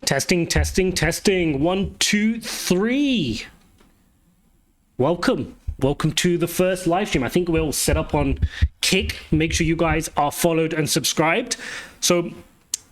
Testing, testing, testing. 1, 2, 3. Welcome to the first live stream. I think we're all set up on Kick. Make sure you guys are followed and subscribed. So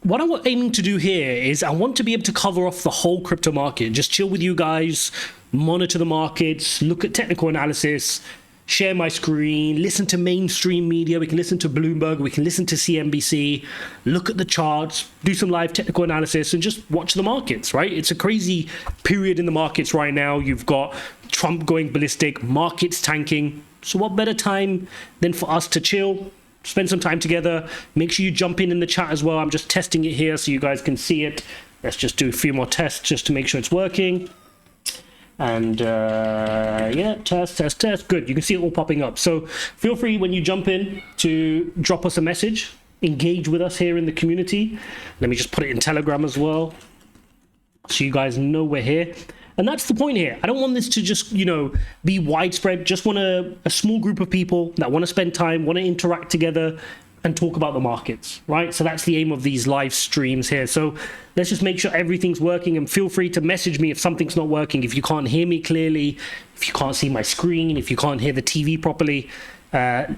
what I'm aiming to do here is I want to be able to cover off the whole crypto market, just chill with you guys, monitor the markets, look at technical analysis, share my screen, listen to mainstream media. We can listen to Bloomberg, we can listen to CNBC, look at the charts, do some live technical analysis, and just watch the markets, right? It's a crazy period in the markets right now. You've got Trump going ballistic, markets tanking. So what better time than for us to chill, spend some time together. Make sure you jump in the chat as well. I'm just testing it here so you guys can see it. Let's just do a few more tests just to make sure it's working. And yeah, test. Good. You can see it all popping up. So feel free when you jump in to drop us a message, engage with us here in the community. Let me just put it in Telegram as well, so you guys know we're here. And that's the point here. I don't want this to just, you know, be widespread. Just want a small group of people that want to spend time, want to interact together and talk about the markets, right? So that's the aim of these live streams here. So let's just make sure everything's working, and feel free to message me if something's not working. If you can't hear me clearly, if you can't see my screen, if you can't hear the TV properly,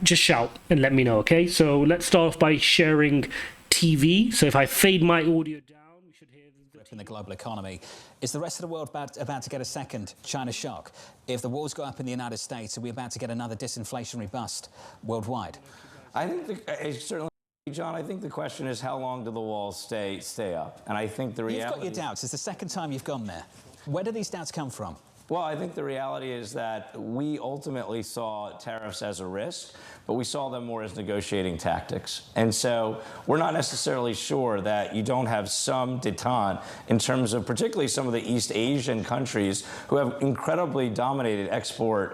just shout and let me know, okay? So let's start off by sharing TV. So if I fade my audio down, we should hear in the global economy. Is the rest of the world about to get a second China shock? If the wars go up in the United States, are we about to get another disinflationary bust worldwide? I think certainly, John, I think the question is how long do the walls stay up? And I think the reality... You've got your doubts. It's the second time you've gone there. Where do these doubts come from? Well, I think the reality is that we ultimately saw tariffs as a risk, but we saw them more as negotiating tactics. And so we're not necessarily sure that you don't have some détente in terms of particularly some of the East Asian countries who have incredibly dominated export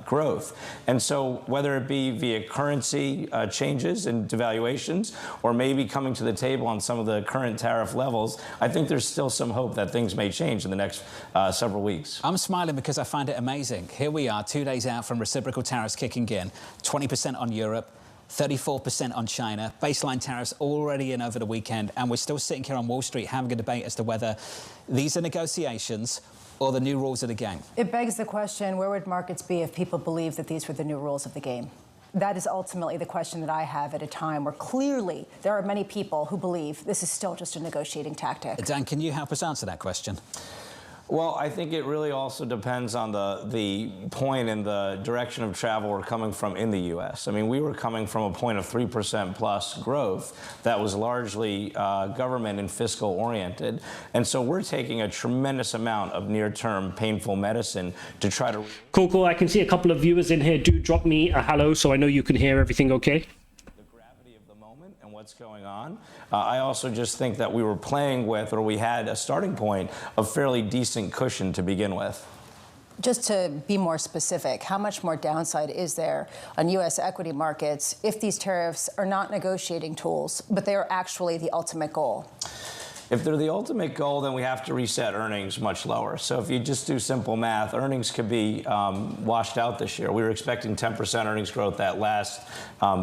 growth. And so whether it be via currency changes and devaluations, or maybe coming to the table on some of the current tariff levels, I think there's still some hope that things may change in the next several weeks. I'm smiling because I find it amazing. Here we are, 2 days out from reciprocal tariffs kicking in, 20% on Europe, 34% on China, baseline tariffs already in over the weekend, and we're still sitting here on Wall Street having a debate as to whether these are negotiations or the new rules of the game. It begs the question, where would markets be if people believed that these were the new rules of the game? That is ultimately the question that I have at a time where clearly there are many people who believe this is still just a negotiating tactic. Dan, can you help us answer that question? Well, I think it really also depends on the point and the direction of travel we're coming from in the U.S. I mean, we were coming from a point of 3% plus growth that was largely government and fiscal oriented. And so we're taking a tremendous amount of near-term painful medicine to try to... Cool. I can see a couple of viewers in here. Do drop me a hello so I know you can hear everything okay. What's going on. I also just think that we were playing with, or we had a starting point of fairly decent cushion to begin with. Just to be more specific, how much more downside is there on U.S. equity markets if these tariffs are not negotiating tools, but they are actually the ultimate goal? If they're the ultimate goal, then we have to reset earnings much lower. So if you just do simple math, earnings could be washed out this year. We were expecting 10% earnings growth at last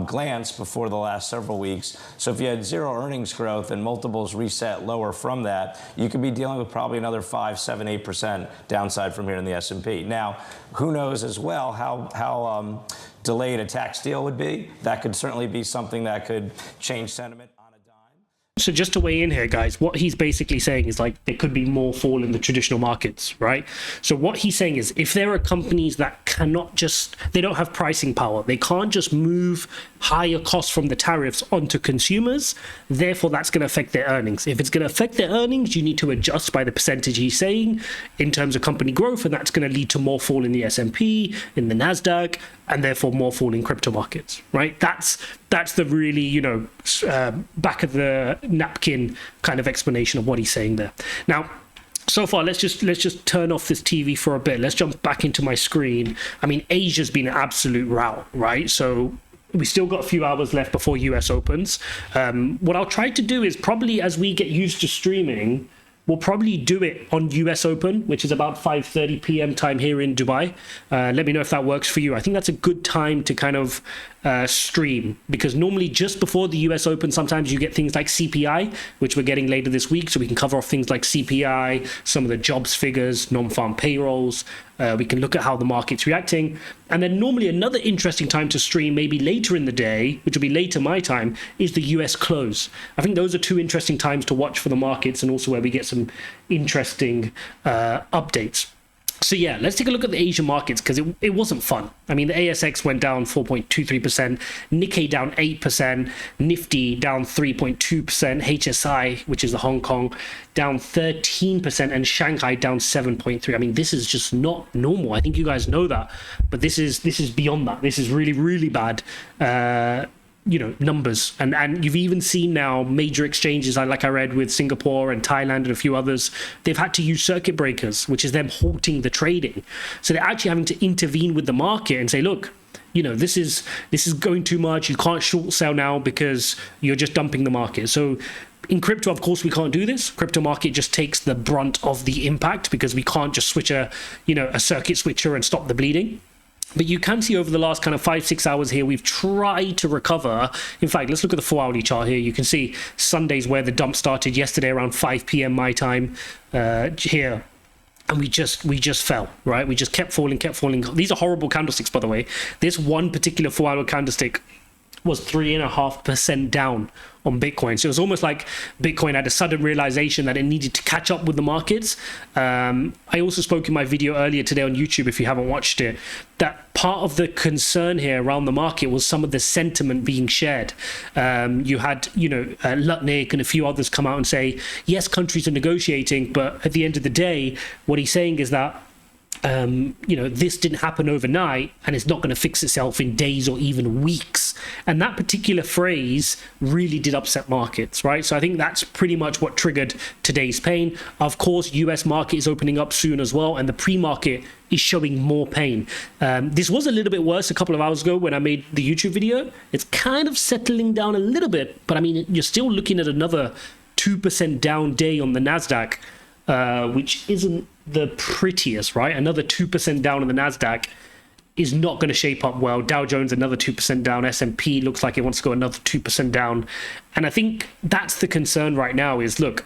glance before the last several weeks. So if you had zero earnings growth and multiples reset lower from that, you could be dealing with probably another 5, 7, 8% downside from here in the S&P. Now, who knows as well how delayed a tax deal would be. That could certainly be something that could change sentiment. So just to weigh in here, guys, what he's basically saying is like there could be more fall in the traditional markets, right? So what he's saying is if there are companies that cannot just, they don't have pricing power, they can't just move higher costs from the tariffs onto consumers, therefore that's going to affect their earnings. If it's going to affect their earnings, you need to adjust by the percentage he's saying in terms of company growth, and that's going to lead to more fall in the S&P, in the NASDAQ, and therefore more fall in crypto markets, right? That's the really, you know, back of the napkin kind of explanation of what he's saying there. Now, so far, let's just turn off this TV for a bit. Let's jump back into my screen. I mean, Asia's been an absolute rout, right? So we still got a few hours left before US opens. What I'll try to do is probably as we get used to streaming, we'll probably do it on US Open, which is about 5:30 p.m. time here in Dubai. Let me know if that works for you. I think that's a good time to kind of stream, because normally just before the US Open, sometimes you get things like CPI, which we're getting later this week. So we can cover off things like CPI, some of the jobs figures, non-farm payrolls. We can look at how the market's reacting. And then normally another interesting time to stream, maybe later in the day, which will be later my time, is the US close. I think those are two interesting times to watch for the markets, and also where we get some interesting updates. So yeah, let's take a look at the Asian markets, because it wasn't fun. I mean, the ASX went down 4.23%, Nikkei down 8%, Nifty down 3.2%, HSI, which is the Hong Kong, down 13%, and Shanghai down 7.3%. I mean, this is just not normal. I think you guys know that, but this is beyond that. This is really, really bad. Numbers, and you've even seen now major exchanges like I read with Singapore and Thailand and a few others, they've had to use circuit breakers, which is them halting the trading. So they're actually having to intervene with the market and say, look, this is going too much. You can't short sell now because you're just dumping the market. So in crypto, of course, we can't do this. Crypto market just takes the brunt of the impact, because we can't just switch a circuit switcher and stop the bleeding. But you can see over the last kind of 5-6 hours here, we've tried to recover. In fact, let's look at the 4-hourly chart here. You can see Sunday's where the dump started yesterday around 5 p.m. my time here. And we just fell, right? We just kept falling. These are horrible candlesticks, by the way. This one particular 4-hour candlestick was 3.5% down on Bitcoin. So it was almost like Bitcoin had a sudden realization that it needed to catch up with the markets. I also spoke in my video earlier today on YouTube, if you haven't watched it, that part of the concern here around the market was some of the sentiment being shared. You had, Lutnick and a few others come out and say, yes, countries are negotiating, but at the end of the day, what he's saying is that this didn't happen overnight, and it's not going to fix itself in days or even weeks. And that particular phrase really did upset markets, right? So I think that's pretty much what triggered today's pain. Of course, US market is opening up soon as well, and the pre-market is showing more pain. This was a little bit worse a couple of hours ago when I made the YouTube video. It's kind of settling down a little bit, but I mean, you're still looking at another 2% down day on the NASDAQ, which isn't the prettiest, right? Another 2% down on the NASDAQ is not going to shape up well. Dow Jones, another 2% down. S&P looks like it wants to go another 2% down. And I think that's the concern right now is, look,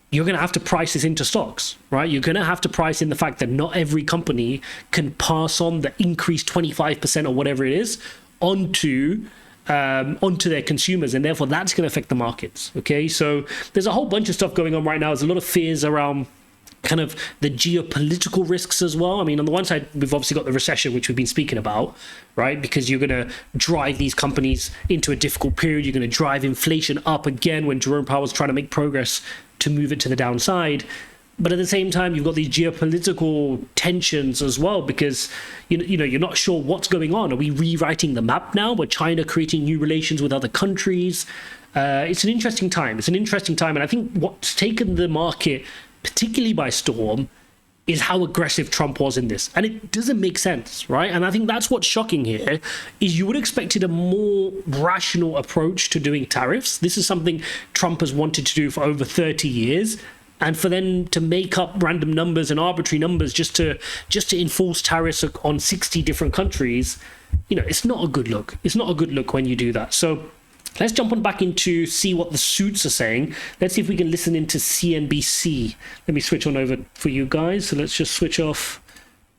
you're going to have to price this into stocks, right? You're going to have to price in the fact that not every company can pass on the increased 25% or whatever it is onto their consumers, and therefore that's going to affect the markets. Okay, so there's a whole bunch of stuff going on right now. There's a lot of fears around kind of the geopolitical risks as well. I mean, on the one side, we've obviously got the recession, which we've been speaking about, right? Because you're going to drive these companies into a difficult period. You're going to drive inflation up again when Jerome Powell's trying to make progress to move it to the downside. But at the same time, you've got these geopolitical tensions as well, because you're not sure what's going on. Are we rewriting the map now? Were China creating new relations with other countries? It's an interesting time. And I think what's taken the market particularly by storm is how aggressive Trump was in this. And it doesn't make sense, right? And I think that's what's shocking here, is you would have expected a more rational approach to doing tariffs. This is something Trump has wanted to do for over 30 years. And for them to make up random numbers and arbitrary numbers just to enforce tariffs on 60 different countries, it's not a good look. It's not a good look when you do that. So let's jump on back into see what the suits are saying. Let's see if we can listen into CNBC. Let me switch on over for you guys. So let's just switch off.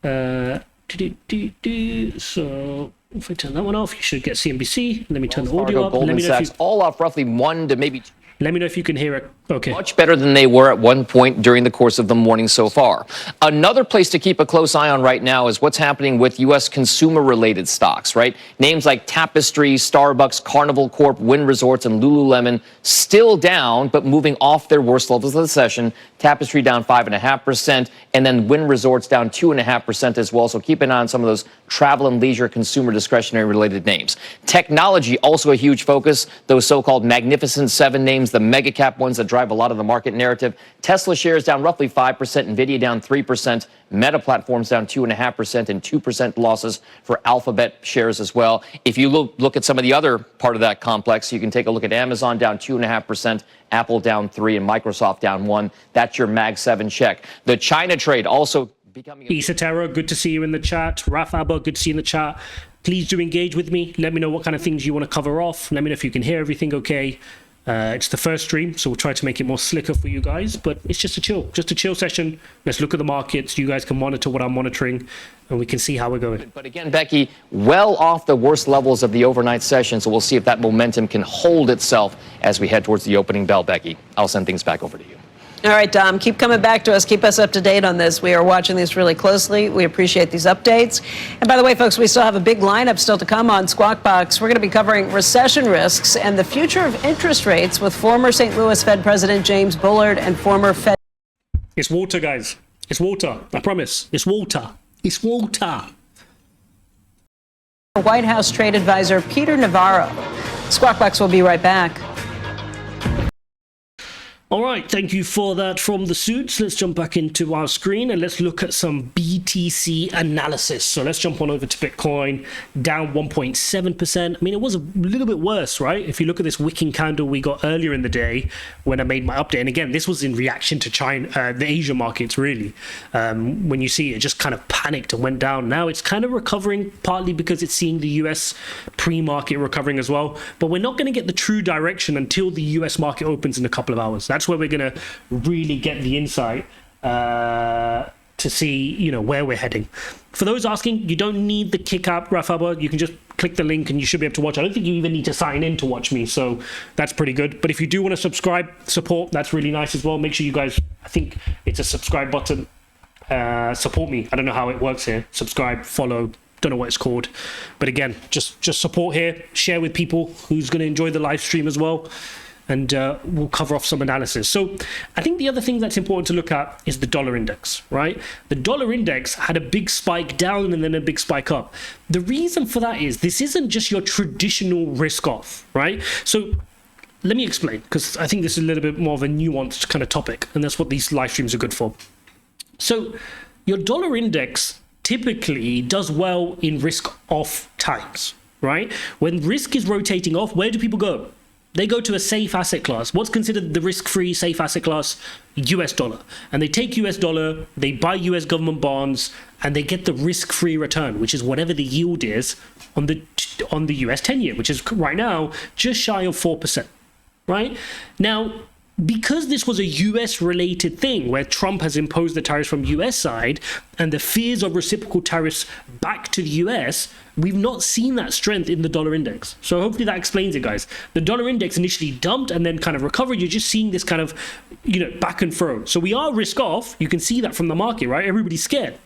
So if I turn that one off, you should get CNBC. Let me turn the audio up. Goldman Sachs, all off roughly 1 to maybe 2. Let me know if you can hear it. Okay. Much better than they were at one point during the course of the morning so far. Another place to keep a close eye on right now is what's happening with U.S. consumer-related stocks, right? Names like Tapestry, Starbucks, Carnival Corp, Wynn Resorts, and Lululemon still down, but moving off their worst levels of the session. Tapestry down 5.5%, and then Wynn Resorts down 2.5% as well. So keep an eye on some of those travel and leisure consumer discretionary-related names. Technology, also a huge focus. Those so-called Magnificent Seven names, the mega cap ones that drive a lot of the market narrative. Tesla shares down roughly 5%, Nvidia down 3%, Meta Platforms down 2.5%, and 2% losses for Alphabet shares as well. If you look at some of the other part of that complex, you can take a look at Amazon down 2.5%, Apple down 3%, and Microsoft down 1%. That's your Mag 7 check. The China trade also Isatera, good to see you in the chat. Raf Abba, good to see you in the chat. Please do engage with me. Let me know what kind of things you want to cover off. Let me know if you can hear everything okay. It's the first stream, so we'll try to make it more slicker for you guys, but it's just a chill session. Let's look at the markets. You guys can monitor what I'm monitoring, and we can see how we're going. But again, Becky, well off the worst levels of the overnight session, so we'll see if that momentum can hold itself as we head towards the opening bell, Becky. I'll send things back over to you. All right, Dom, keep coming back to us. Keep us up to date on this. We are watching this really closely. We appreciate these updates. And by the way, folks, we still have a big lineup still to come on Squawk Box. We're going to be covering recession risks and the future of interest rates with former St. Louis Fed President James Bullard and former Fed. It's water, guys. It's water. I promise. It's water. It's water. White House trade advisor Peter Navarro. Squawk Box will be right back. All right, thank you for that from the suits. Let's jump back into our screen and let's look at some BTC analysis. So let's jump on over to Bitcoin, down 1.7%. I mean, it was a little bit worse, right? If you look at this wicking candle we got earlier in the day when I made my update, and again, this was in reaction to China, the Asia markets, really. When you see it just kind of panicked and went down. Now it's kind of recovering, partly because it's seeing the US pre-market recovering as well. But we're not going to get the true direction until the US market opens in a couple of hours. That's where we're going to really get the insight to see, you know, where we're heading. For those asking, you don't need the kick app, Rafaba. You can just click the link and you should be able to watch. I don't think you even need to sign in to watch me, so that's pretty good. But if you do want to subscribe, support, that's really nice as well. Make sure you guys, I think it's a subscribe button. Support me. I don't know how it works here. Subscribe, follow. Don't know what it's called, but again, just support here. Share with people who's going to enjoy the live stream as well. And we'll cover off some analysis. So I think the other thing that's important to look at is the dollar index, right? The dollar index had a big spike down and then a big spike up. The reason for that is this isn't just your traditional risk off, right? So let me explain, because I think this is a little bit more of a nuanced kind of topic, and that's what these live streams are good for. So your dollar index typically does well in risk off times, right? When risk is rotating off, where do people go? They go to a safe asset class. What's considered the risk-free safe asset class? US dollar. And they take US dollar, they buy US government bonds, and they get the risk-free return, which is whatever the yield is on the US 10-year, which is right now just shy of 4%, right? Now, because this was a US-related thing where Trump has imposed the tariffs from US side and the fears of reciprocal tariffs back to the US, we've not seen that strength in the dollar index. So hopefully that explains it, guys. The dollar index initially dumped and then kind of recovered. You're just seeing this kind of, you know, back and fro. So we are risk off. You can see that from the market, right? Everybody's scared.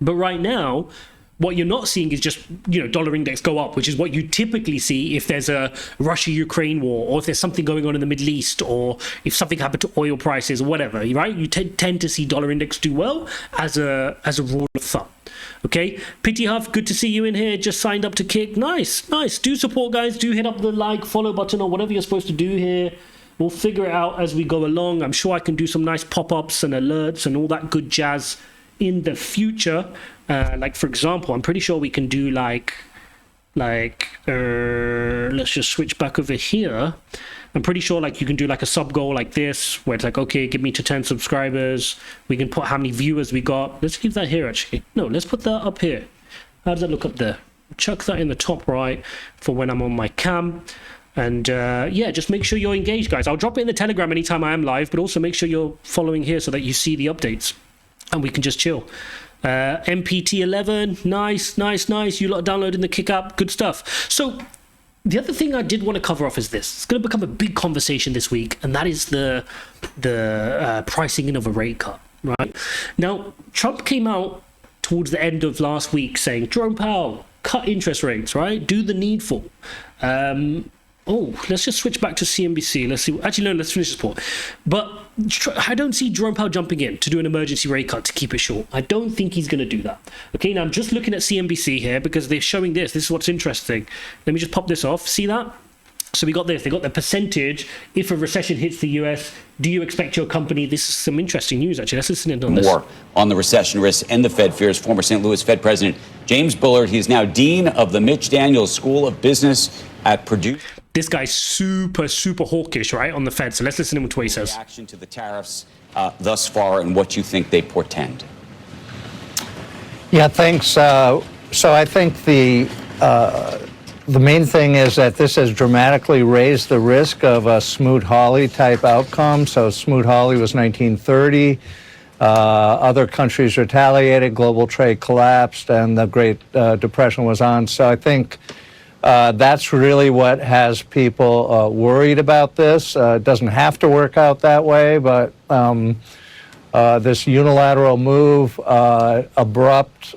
But right now, what you're not seeing is just, you know, dollar index go up, which is what you typically see if there's a Russia-Ukraine war, or if there's something going on in the Middle East, or if something happened to oil prices or whatever, right? You tend to see dollar index do well as a rule of thumb. Okay, Pity Huff, good to see you in here. Just signed up to Kick. Nice. Do support, guys. Do hit up the like, follow button, or whatever you're supposed to do here. We'll figure it out as we go along. I'm sure I can do some nice pop-ups and alerts and all that good jazz in the future. Like, for example, I'm pretty sure we can do let's just switch back over here. I'm pretty sure like you can do like a sub goal like this, where it's like, okay, get me to 10 subscribers. We can put how many viewers we got. Let's keep that here, actually. No, let's put that up here. How does that look up there? Chuck that in the top right for when I'm on my cam. And yeah, just make sure you're engaged, guys. I'll drop it in the Telegram anytime I am live, but also make sure you're following here so that you see the updates and we can just chill. MPT11, nice. You lot are downloading the Kick app, good stuff. So the other thing I did want to cover off is this. It's going to become a big conversation this week, and that is the pricing in of a rate cut, right? Now, Trump came out towards the end of last week saying, Jerome Powell, cut interest rates, right? Do the needful. Let's just switch back to CNBC. Let's see. Actually, no, let's finish this report. But I don't see Jerome Powell jumping in to do an emergency rate cut to keep it short. I don't think he's going to do that. Okay, now I'm just looking at CNBC here because they're showing this. This is what's interesting. Let me just pop this off. See that? So we got this. They got the percentage. If a recession hits the US, do you expect your company? This is some interesting news, actually. Let's listen in on this. More on the recession risks and the Fed fears. Former St. Louis Fed President James Bullard. He is now dean of the Mitch Daniels School of Business at Purdue. This guy's super hawkish, right, on the Fed. So let's listen to what he says. Reaction to the tariffs thus far and what you think they portend. Yeah, thanks. So I think the main thing is that this has dramatically raised the risk of a Smoot-Hawley type outcome. So Smoot-Hawley was 1930. Other countries retaliated, global trade collapsed, and the Great Depression was on. So I think that's really what has people worried about this. It doesn't have to work out that way, but this unilateral move, abrupt,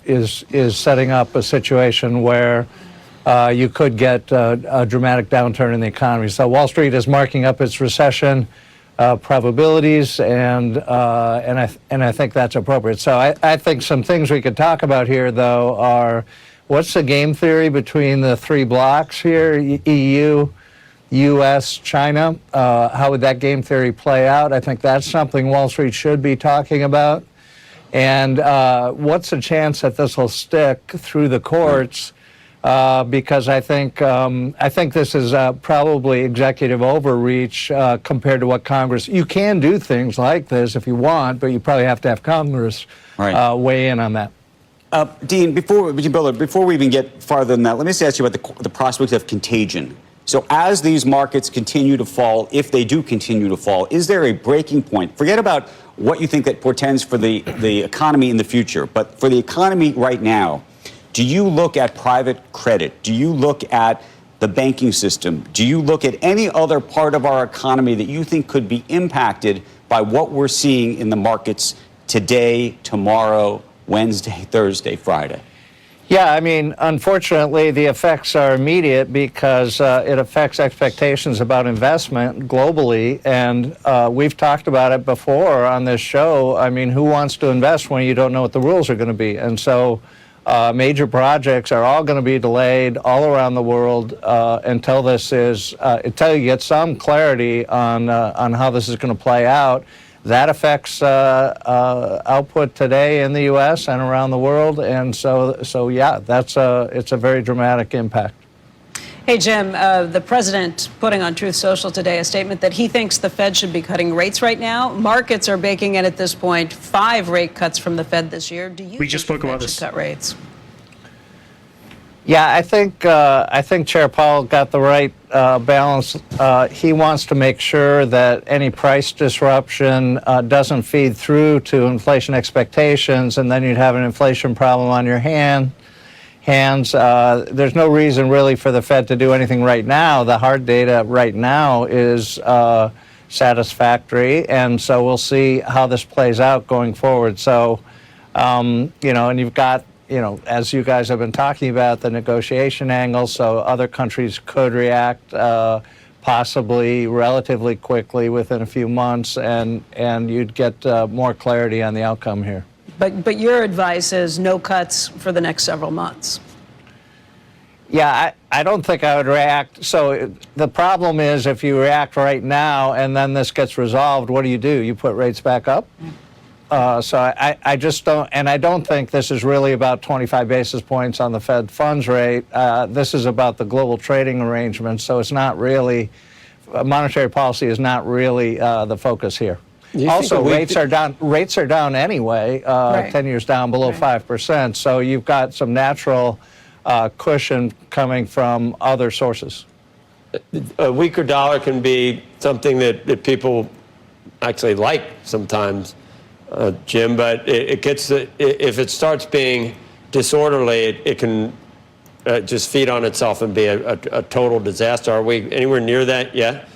is setting up a situation where you could get a dramatic downturn in the economy. So Wall Street is marking up its recession probabilities, and I think that's appropriate. So I think some things we could talk about here, though, are what's the game theory between the three blocks here, EU, U.S., China? How would that game theory play out? I think that's something Wall Street should be talking about. And what's the chance that this will stick through the courts? Because I think this is probably executive overreach compared to what Congress. You can do things like this if you want, but you probably have to have Congress weigh in on that. Dean, before we even get farther than that, let me just ask you about the prospect of contagion. So as these markets continue to fall, if they do continue to fall, is there a breaking point? Forget about what you think that portends for the economy in the future, but for the economy right now, do you look at private credit? Do you look at the banking system? Do you look at any other part of our economy that you think could be impacted by what we're seeing in the markets today, tomorrow, Wednesday, Thursday, Friday? Yeah, I mean, unfortunately, the effects are immediate because it affects expectations about investment globally. And we've talked about it before on this show. I mean, who wants to invest when you don't know what the rules are going to be? And so major projects are all going to be delayed all around the world until until you get some clarity on how this is going to play out. That affects output today in the U.S. and around the world, and so yeah, it's a very dramatic impact. Hey, Jim, the president putting on Truth Social today a statement that he thinks the Fed should be cutting rates right now. Markets are baking in at this point 5 rate cuts from the Fed this year. Do you We just spoke about this. Cut rates? Yeah, I think Chair Powell got the right balance. He wants to make sure that any price disruption doesn't feed through to inflation expectations, and then you'd have an inflation problem on your hands. There's no reason really for the Fed to do anything right now. The hard data right now is satisfactory, and so we'll see how this plays out going forward. So, and you've got, as you guys have been talking about, the negotiation angle, so other countries could react possibly relatively quickly within a few months, and you'd get more clarity on the outcome here. But your advice is no cuts for the next several months. Yeah, I don't think I would react. So the problem is if you react right now and then this gets resolved, what do? You put rates back up? So I just don't, and I don't think this is really about 25 basis points on the Fed funds rate. This is about the global trading arrangements, so it's not really, monetary policy is not really the focus here. Also, rates are down anyway, Right. 10 years down below 5%, so you've got some natural cushion coming from other sources. A weaker dollar can be something that people actually like sometimes, Jim, but if it starts being disorderly, it can just feed on itself and be a total disaster. Are we anywhere near that yet?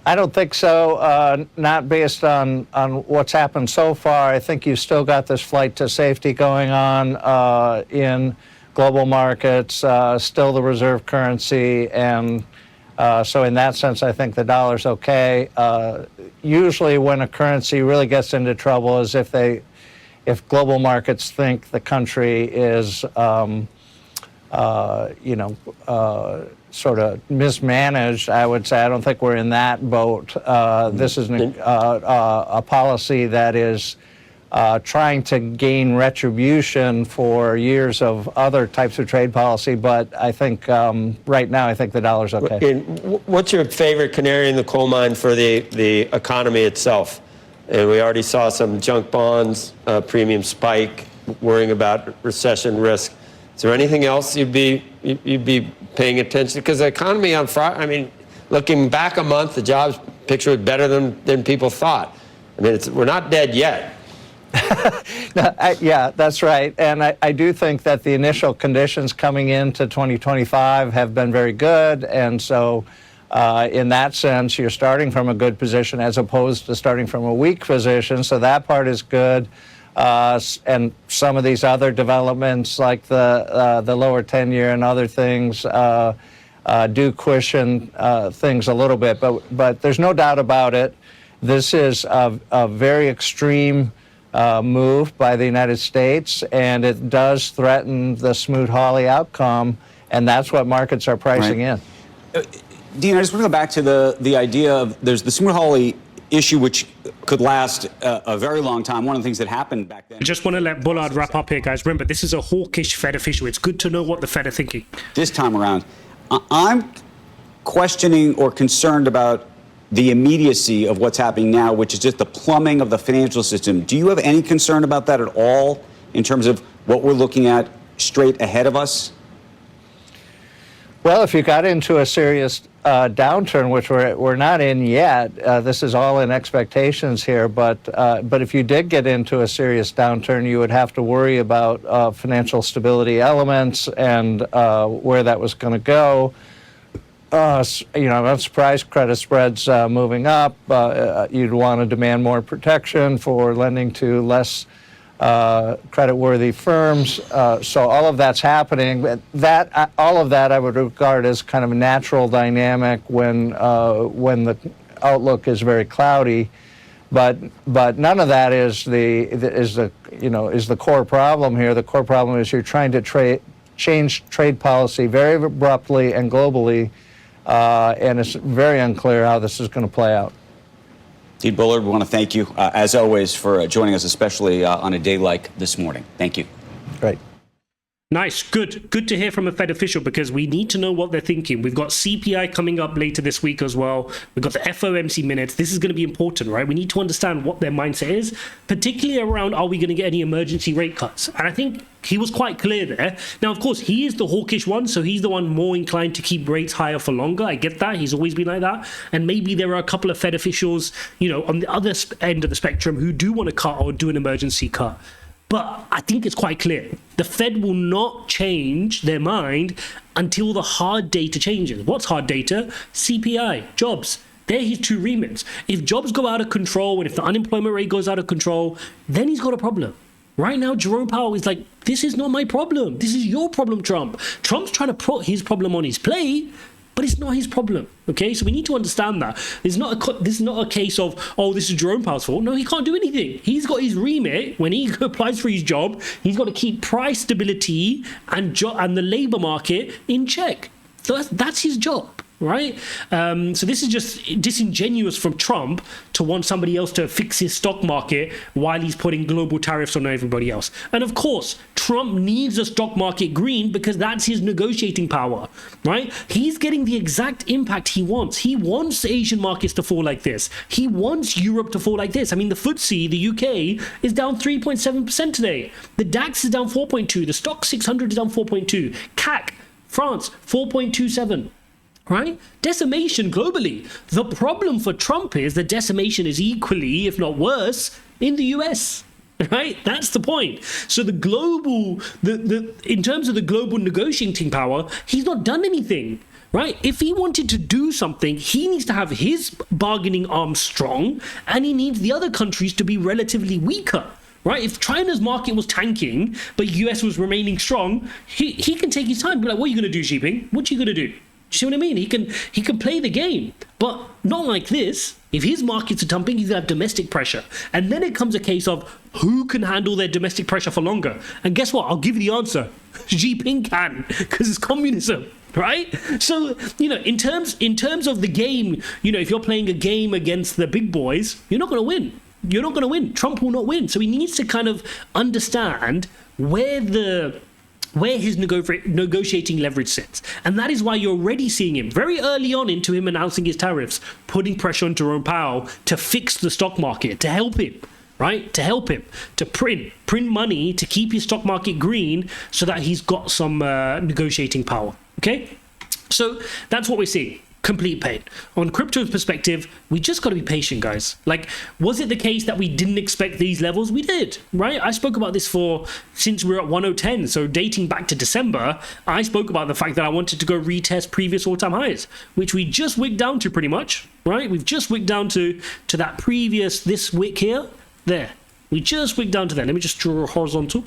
I don't think so, not based on what's happened so far. I think you've still got this flight to safety going on in global markets, still the reserve currency, and so in that sense, I think the dollar's okay. Usually when a currency really gets into trouble is if global markets think the country is, sort of mismanaged, I would say. I don't think we're in that boat. This is a policy that is trying to gain retribution for years of other types of trade policy, but I think right now I think the dollar's okay. And what's your favorite canary in the coal mine for the economy itself? And we already saw some junk bonds premium spike. worrying about recession risk. Is there anything else you'd be paying attention? Because the economy on Friday, I mean, looking back a month, the jobs picture is better than people thought. I mean, we're not dead yet. Yeah, that's right. And I do think that the initial conditions coming into 2025 have been very good. And so in that sense, you're starting from a good position as opposed to starting from a weak position. So that part is good. And some of these other developments like the lower 10-year and other things do cushion things a little bit. But there's no doubt about it. This is a very extreme move by the United States, and it does threaten the Smoot-Hawley outcome, and that's what markets are pricing in. Dean, I just want to go back to the idea of there's the Smoot-Hawley issue, which could last a very long time. One of the things that happened back then. I just want to let Bullard wrap up here, guys. Remember, this is a hawkish Fed official. It's good to know what the Fed are thinking. This time around, I'm questioning or concerned about the immediacy of what's happening now, which is just the plumbing of the financial system. Do you have any concern about that at all in terms of what we're looking at straight ahead of us? Well, if you got into a serious downturn, which we're not in yet, this is all in expectations here, but if you did get into a serious downturn, you would have to worry about financial stability elements and where that was going to go. I'm not surprised credit spreads moving up. You'd want to demand more protection for lending to less credit-worthy firms. So all of that's happening. All of that I would regard as kind of a natural dynamic when the outlook is very cloudy. But none of that is the core problem here. The core problem is you're trying to change trade policy very abruptly and globally. And it's very unclear how this is going to play out. Dean Bullard, we want to thank you, as always, for joining us, especially on a day like this morning. Thank you. Great. Nice. Good to hear from a Fed official, because we need to know what they're thinking. We've got CPI coming up later this week as well. We've got the FOMC minutes. This is going to be important, right? We need to understand what their mindset is, particularly around, are we going to get any emergency rate cuts? And I think he was quite clear there. Now, of course, he is the hawkish one, so he's the one more inclined to keep rates higher for longer. I get that. He's always been like that. And maybe there are a couple of Fed officials, on the other end of the spectrum who do want to cut or do an emergency cut. But I think it's quite clear. The Fed will not change their mind until the hard data changes. What's hard data? CPI, jobs. They're his two remits. If jobs go out of control and if the unemployment rate goes out of control, then he's got a problem. Right now, Jerome Powell is like, this is not my problem. This is your problem, Trump. Trump's trying to put his problem on his plate, but it's not his problem, okay? So we need to understand that. This is not a case of, this is Jerome Powell's fault. No, he can't do anything. He's got his remit. When he applies for his job, he's got to keep price stability and the labor market in check. So that's his job. Right? So this is just disingenuous from Trump to want somebody else to fix his stock market while he's putting global tariffs on everybody else. And of course, Trump needs a stock market green because that's his negotiating power, right? He's getting the exact impact he wants. He wants Asian markets to fall like this. He wants Europe to fall like this. I mean, the FTSE, the UK, is down 3.7% today. The DAX is down 4.2. The Stock 600 is down 4.2. CAC, France, 4.27. Right? Decimation globally. The problem for Trump is that decimation is equally, if not worse, in the US. Right? That's the point. So the global, in terms of the global negotiating power, he's not done anything. Right? If he wanted to do something, he needs to have his bargaining arm strong, and he needs the other countries to be relatively weaker. Right? If China's market was tanking, but US was remaining strong, he can take his time. Be like, what are you going to do, Xi Jinping? What are you going to do? You see what I mean? He can play the game, but not like this. If his markets are dumping, he's going to have domestic pressure. And then it comes a case of who can handle their domestic pressure for longer. And guess what? I'll give you the answer. Xi Jinping can, because it's communism. Right? So, in terms of the game, if you're playing a game against the big boys, you're not going to win. You're not going to win. Trump will not win. So he needs to kind of understand where his negotiating leverage sits. And that is why you're already seeing him very early on into him announcing his tariffs, putting pressure on Jerome Powell to fix the stock market, to help him. right? To help him, to print money, to keep his stock market green so that he's got some negotiating power, okay? So that's what we're seeing. Complete pain. On crypto's perspective, we just got to be patient, guys. Like, was it the case that we didn't expect these levels? We did, right? I spoke about this since we're at 1010. So dating back to December, I spoke about the fact that I wanted to go retest previous all-time highs, which we just wicked down to pretty much, right? We've just wicked down to that previous, this wick here, there. We just wicked down to there. Let me just draw a horizontal.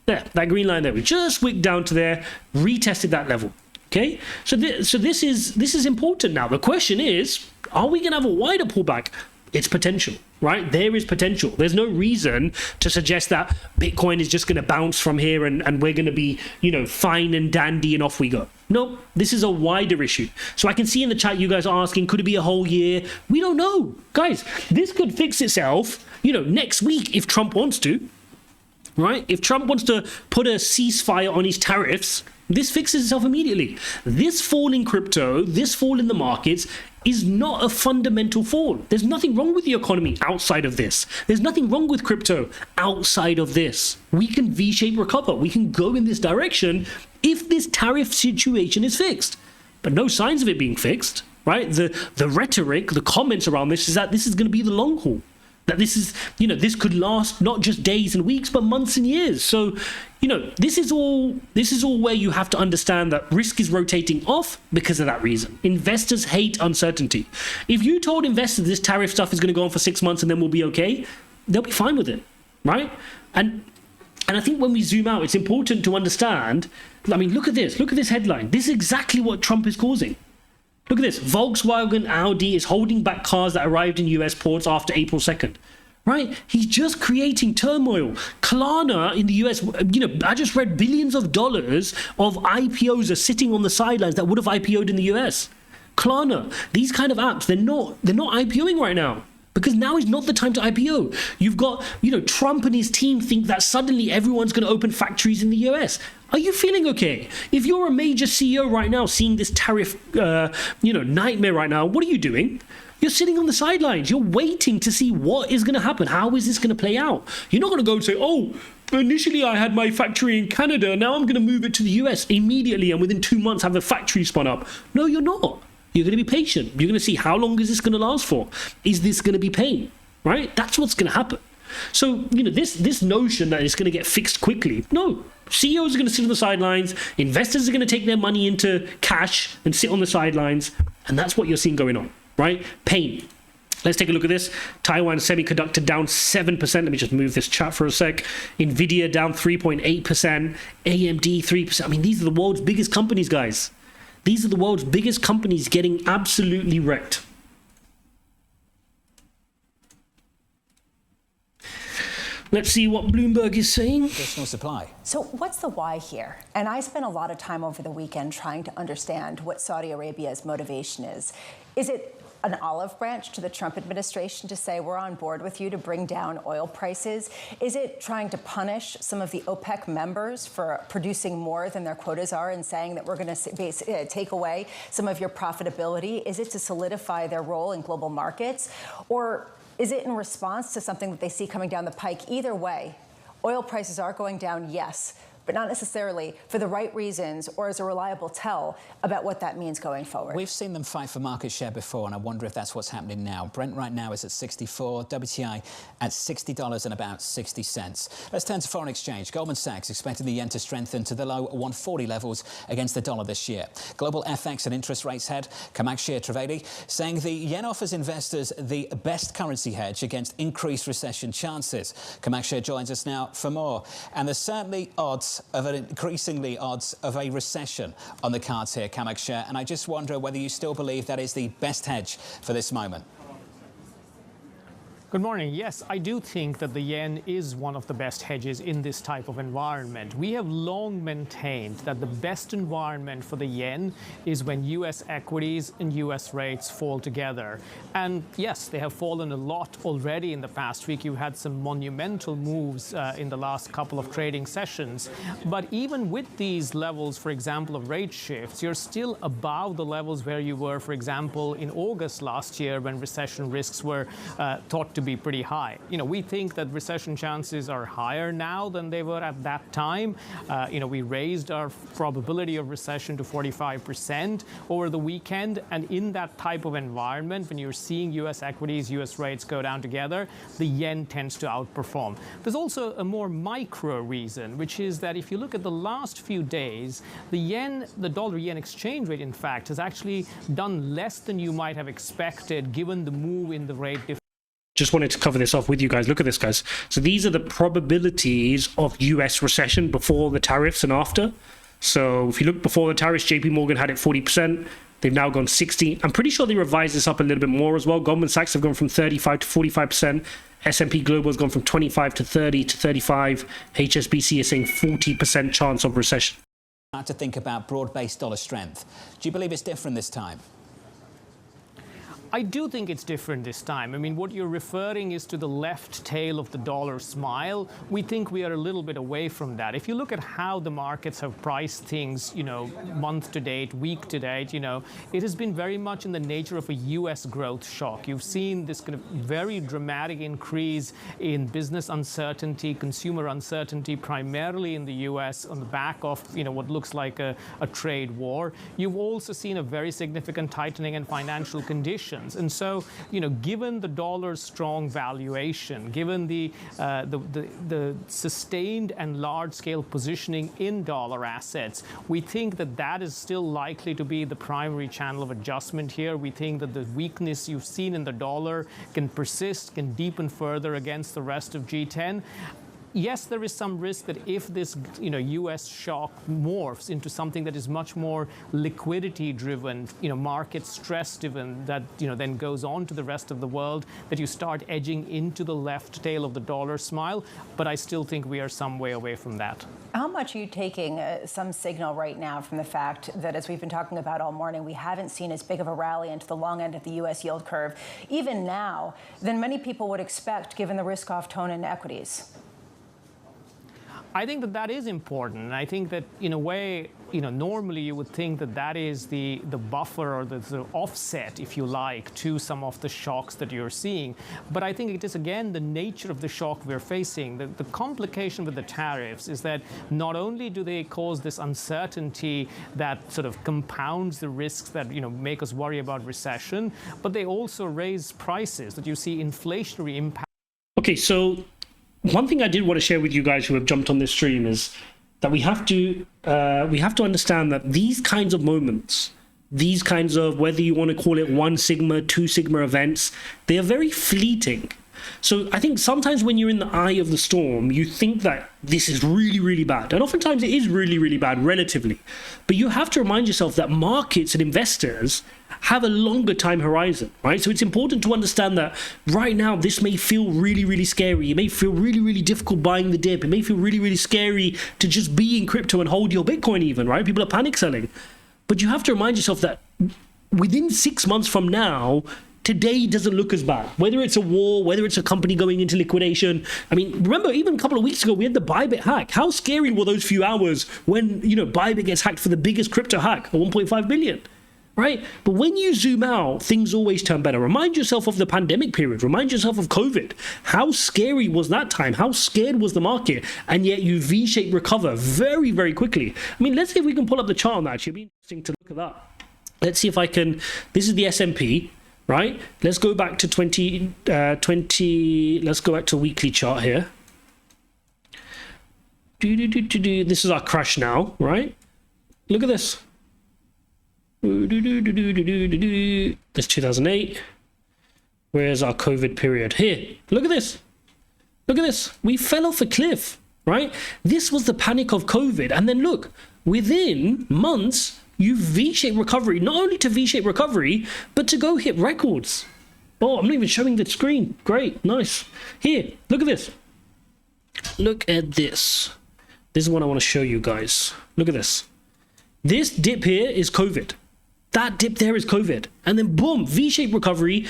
There, that green line there. We just wicked down to there, retested that level. Okay, so this is important now. The question is, are we going to have a wider pullback? It's potential, right? There is potential. There's no reason to suggest that Bitcoin is just going to bounce from here and we're going to be, fine and dandy and off we go. No, this is a wider issue. So I can see in the chat you guys are asking, could it be a whole year? We don't know. Guys, this could fix itself, next week if Trump wants to, right? If Trump wants to put a ceasefire on his tariffs, this fixes itself immediately. This fall in crypto, this fall in the markets is not a fundamental fall. There's nothing wrong with the economy outside of this. There's nothing wrong with crypto outside of this. We can V-shape recover. We can go in this direction if this tariff situation is fixed. But no signs of it being fixed, right? The rhetoric, the comments around this is that this is going to be the long haul. That this is, this could last not just days and weeks, but months and years. So, this is all where you have to understand that risk is rotating off because of that reason. Investors hate uncertainty. If you told investors this tariff stuff is going to go on for 6 months and then we'll be okay, they'll be fine with it, right? And I think when we zoom out, it's important to understand, look at this headline. This is exactly what Trump is causing. Look at this. Volkswagen Audi is holding back cars that arrived in US ports after April 2nd. Right? He's just creating turmoil. Klarna in the US, I just read billions of dollars of IPOs are sitting on the sidelines that would have IPO'd in the US. Klarna, these kind of apps, they're not IPOing right now. Because now is not the time to IPO. You've got, Trump and his team think that suddenly everyone's going to open factories in the US. Are you feeling okay? If you're a major CEO right now seeing this tariff, nightmare right now, what are you doing? You're sitting on the sidelines. You're waiting to see what is going to happen. How is this going to play out? You're not going to go and say, oh, initially I had my factory in Canada. Now I'm going to move it to the US immediately and within 2 months have a factory spun up. No, you're not. You're going to be patient. You're going to see how long is this going to last for? Is this going to be pain? Right? That's what's going to happen. So, this notion that it's going to get fixed quickly, no. CEOs are going to sit on the sidelines. Investors are going to take their money into cash and sit on the sidelines. And that's what you're seeing going on, right? Pain. Let's take a look at this. Taiwan Semiconductor down 7%. Let me just move this chat for a sec. Nvidia down 3.8%. AMD 3%. These are the world's biggest companies, guys. These are the world's biggest companies getting absolutely wrecked. Let's see what Bloomberg is saying. Additional supply. So what's the why here? And I spent a lot of time over the weekend trying to understand what Saudi Arabia's motivation is. Is it an olive branch to the Trump administration to say we're on board with you to bring down oil prices? Is it trying to punish some of the OPEC members for producing more than their quotas are and saying that we're going to take away some of your profitability? Is it to solidify their role in global markets? Or is it in response to something that they see coming down the pike? Either way, oil prices are going down, yes, but not necessarily for the right reasons or as a reliable tell about what that means going forward. We've seen them fight for market share before, and I wonder if that's what's happening now. Brent right now is at 64, WTI at $60 and about 60 cents. Let's turn to foreign exchange. Goldman Sachs expected the yen to strengthen to the low 140 levels against the dollar this year. Global FX and interest rates head Kamakshir Trivedi saying the yen offers investors the best currency hedge against increased recession chances. Kamakshir joins us now for more. And there's certainly increasingly odds of a recession on the cards here, Kamakshir, and I just wonder whether you still believe that is the best hedge for this moment. Good morning. Yes, I do think that the yen is one of the best hedges in this type of environment. We have long maintained that the best environment for the yen is when U.S. equities and U.S. rates fall together. And yes, they have fallen a lot already in the past week. You had some monumental moves in the last couple of trading sessions. But even with these levels, for example, of rate shifts, you're still above the levels where you were, for example, in August last year when recession risks were thought to to be pretty high. We think that recession chances are higher now than they were at that time. We raised our probability of recession to 45% over the weekend. And in that type of environment, when you're seeing U.S. equities, U.S. rates go down together, the yen tends to outperform. There's also a more micro reason, which is that if you look at the last few days, the dollar-yen exchange rate, in fact, has actually done less than you might have expected given the move in the rate difference. Just wanted to cover this off with you guys. Look at this, guys. So these are the probabilities of US recession before the tariffs and after. So if you look before the tariffs, JP Morgan had it 40%. They've now gone 60. I'm pretty sure they revised this up a little bit more as well. Goldman Sachs have gone from 35 to 45%. S&P Global has gone from 25 to 30 to 35. HSBC is saying 40% chance of recession. To think about broad-based dollar strength. Do you believe it's different this time? I do think it's different this time. I mean, what you're referring is to the left tail of the dollar smile. We think we are a little bit away from that. If you look at how the markets have priced things, month to date, week to date, it has been very much in the nature of a U.S. growth shock. You've seen this kind of very dramatic increase in business uncertainty, consumer uncertainty, primarily in the U.S. on the back of, what looks like a trade war. You've also seen a very significant tightening in financial conditions. And so, given the dollar's strong valuation, given the sustained and large-scale positioning in dollar assets, we think that is still likely to be the primary channel of adjustment here. We think that the weakness you've seen in the dollar can persist, can deepen further against the rest of G10. Yes, there is some risk that if this, U.S. shock morphs into something that is much more liquidity-driven, market stress-driven, that, then goes on to the rest of the world, that you start edging into the left tail of the dollar smile. But I still think we are some way away from that. How much are you taking some signal right now from the fact that, as we've been talking about all morning, we haven't seen as big of a rally into the long end of the U.S. yield curve, even now, than many people would expect, given the risk-off tone in equities? I think that is important. And I think that, in a way, normally you would think that is the buffer or the offset, if you like, to some of the shocks that you're seeing. But I think it is, again, the nature of the shock we're facing. The complication with the tariffs is that not only do they cause this uncertainty that sort of compounds the risks that, make us worry about recession, but they also raise prices, that you see inflationary impact. Okay, so one thing I did want to share with you guys who have jumped on this stream is that we have to understand that these kinds of moments, these kinds of, whether you want to call it 1 sigma, 2 sigma events, they are very fleeting. So I think sometimes when you're in the eye of the storm, you think that this is really, really bad. And oftentimes it is really, really bad relatively. But you have to remind yourself that markets and investors have a longer time horizon, right? So it's important to understand that right now, this may feel really, really scary. It may feel really, really difficult buying the dip. It may feel really, really scary to just be in crypto and hold your Bitcoin even, right? People are panic selling. But you have to remind yourself that within 6 months from now, today doesn't look as bad. Whether it's a war, whether it's a company going into liquidation. I mean, remember, even a couple of weeks ago, we had the Bybit hack. How scary were those few hours when, Bybit gets hacked for the biggest crypto hack, 1.5 billion, right? But when you zoom out, things always turn better. Remind yourself of the pandemic period. Remind yourself of COVID. How scary was that time? How scared was the market? And yet you V-shaped recover very, very quickly. I mean, let's see if we can pull up the chart on that. It'll be interesting to look at that. Let's see if I can. This is the S&P. Right, let's go back to 2020. Let's go back to weekly chart here. This is our crash now, right? Look at this. This 2008. Where's our COVID period? Here, look at this. Look at this. We fell off a cliff, right? This was the panic of COVID. And then look, within months, you V-shaped recovery, not only to V-shaped recovery, but to go hit records. Oh, I'm not even showing the screen. Great, nice. Here, look at this. Look at this. This is what I want to show you guys. Look at this. This dip here is COVID. That dip there is COVID. And then boom, V-shaped recovery,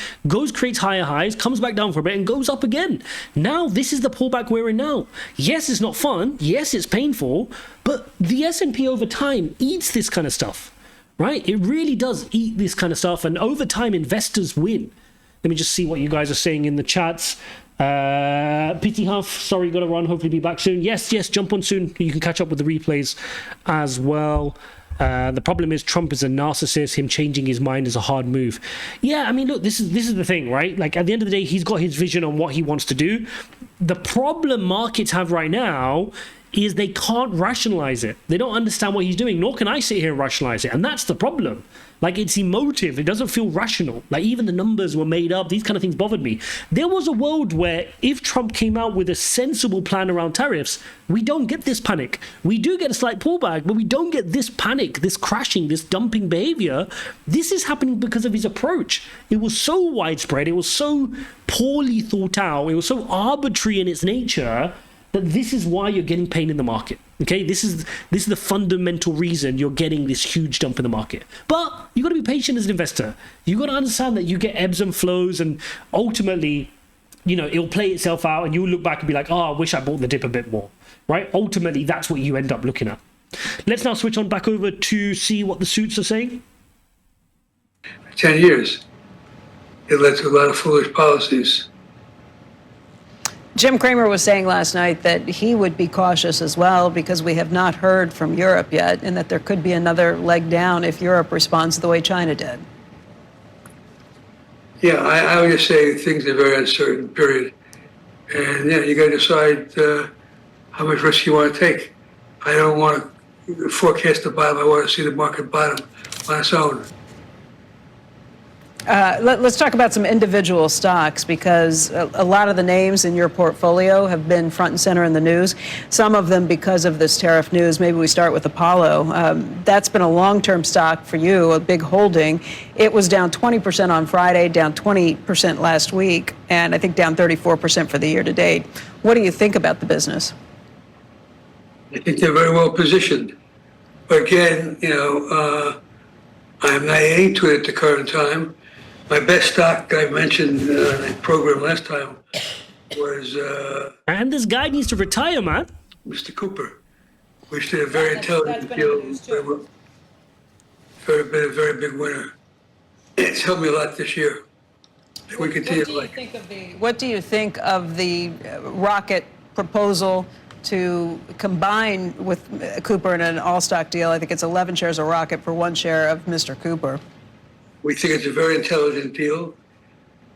creates higher highs, comes back down for a bit and goes up again. Now, this is the pullback we're in now. Yes, it's not fun. Yes, it's painful. But the S&P over time eats this kind of stuff, right? It really does eat this kind of stuff. And over time, investors win. Let me just see what you guys are saying in the chats. Pity Huff, sorry, gotta run. Hopefully be back soon. Yes, jump on soon. You can catch up with the replays as well. The problem is Trump is a narcissist. Him changing his mind is a hard move. Yeah, I mean, look, this is the thing, right? Like, at the end of the day, he's got his vision on what he wants to do. The problem markets have right now is they can't rationalize it. They don't understand what he's doing, nor can I sit here and rationalize it. And that's the problem. Like, it's emotive. It doesn't feel rational. Like, even the numbers were made up. These kind of things bothered me. There was a world where if Trump came out with a sensible plan around tariffs, we don't get this panic. We do get a slight pullback, but we don't get this panic, this crashing, this dumping behavior. This is happening because of his approach. It was so widespread. It was so poorly thought out. It was so arbitrary in its nature that this is why you're getting pain in the market. Okay, this is the fundamental reason you're getting this huge dump in the market. But you got to be patient as an investor. You got to understand that you get ebbs and flows, and ultimately, you know, it'll play itself out, and you'll look back and be like, oh, I wish I bought the dip a bit more, right? Ultimately, that's what you end up looking at. Let's now switch on back over to see what the suits are saying. 10 years, it led to a lot of foolish policies. Jim Cramer was saying last night that he would be cautious as well because we have not heard from Europe yet, and that there could be another leg down if Europe responds the way China did. Yeah, I would just say things are very uncertain, period. And yeah, you got to decide how much risk you want to take. I don't want to forecast the bottom. I want to see the market bottom on its own. Let's talk about some individual stocks, because a lot of the names in your portfolio have been front and center in the news, some of them because of this tariff news. Maybe we start with Apollo. That's been a long-term stock for you, a big holding. It was down 20% on Friday, down 20% last week, and I think down 34% for the year to date. What do you think about the business? I think they're very well positioned. But again, you know, I'm not into it at the current time. My best stock I mentioned in the program last time was... and this guy needs to retire, man. Mr. Cooper, which did a very intelligent deal. Very big winner. It's helped me a lot this year. We continue to like it. What do you think of the Rocket proposal to combine with Cooper in an all-stock deal? I think it's 11 shares of Rocket for 1 share of Mr. Cooper. We think it's a very intelligent deal.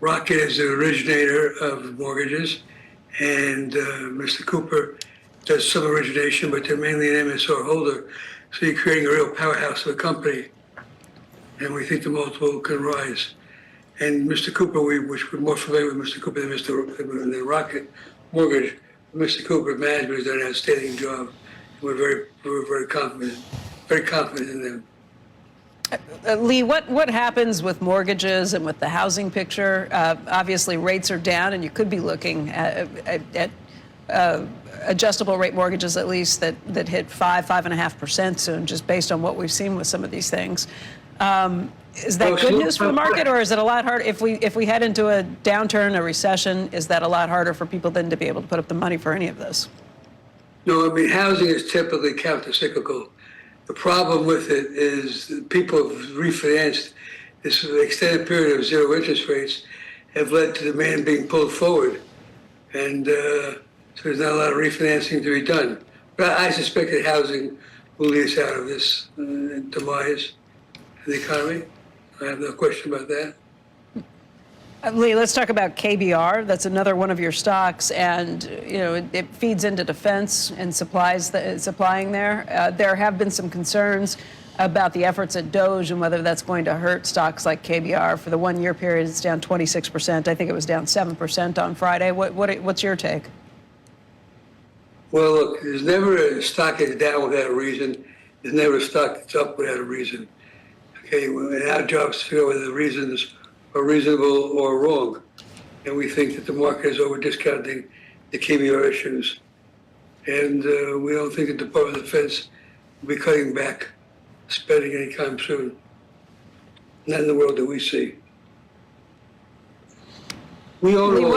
Rocket is the originator of mortgages, and Mr. Cooper does some origination, but they're mainly an MSR holder. So you're creating a real powerhouse of a company, and we think the multiple can rise. And Mr. Cooper, which we're more familiar with Mr. Cooper than Rocket Mortgage, Mr. Cooper management has done an outstanding job. We're very confident in them. Lee, what happens with mortgages and with the housing picture? Obviously, rates are down, and you could be looking at adjustable rate mortgages, at least, that hit 5.5% soon, just based on what we've seen with some of these things. Is that good news for the market, or is it a lot harder if we head into a downturn, a recession? Is that a lot harder for people then to be able to put up the money for any of this? No, I mean, housing is typically counter-cyclical. The problem with it is that people have refinanced. This extended period of zero interest rates have led to demand being pulled forward. And so there's not a lot of refinancing to be done. But I suspect that housing will lead us out of this demise in the economy. I have no question about that. Lee, let's talk about KBR. That's another one of your stocks, and you know it feeds into defense and supplying there. There have been some concerns about the efforts at DOGE and whether that's going to hurt stocks like KBR. For the 1 year period, it's down 26%. I think it was down 7% on Friday. What's your take? Well, look, there's never a stock that's down without a reason. There's never a stock that's up without a reason. Okay, and our job is to figure out whether the reasons are reasonable or wrong. And we think that the market is over-discounting the KBR issues. And we don't think the Department of Defense will be cutting back spending anytime soon. Not in the world that we see. We all know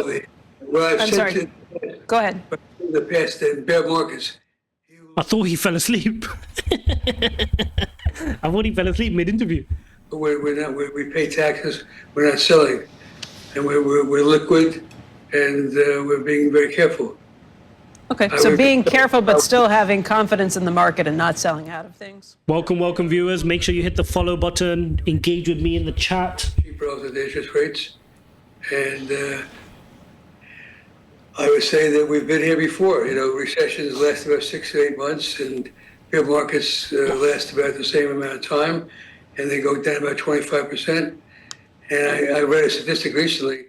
what I've said. Go ahead. In the past, in bear markets. I thought he fell asleep. I thought he fell asleep mid-interview. We pay taxes, we're not selling. and we're liquid, and we're being very careful. Okay, so being careful but still having confidence in the market and not selling out of things. Welcome, viewers. Make sure you hit the follow button. Engage with me in the chat. Cheap relative to interest rates. And I would say that we've been here before. You know, recessions last about 6 to 8 months, and bear markets last about the same amount of time, and they go down about 25%. And I read a statistic recently.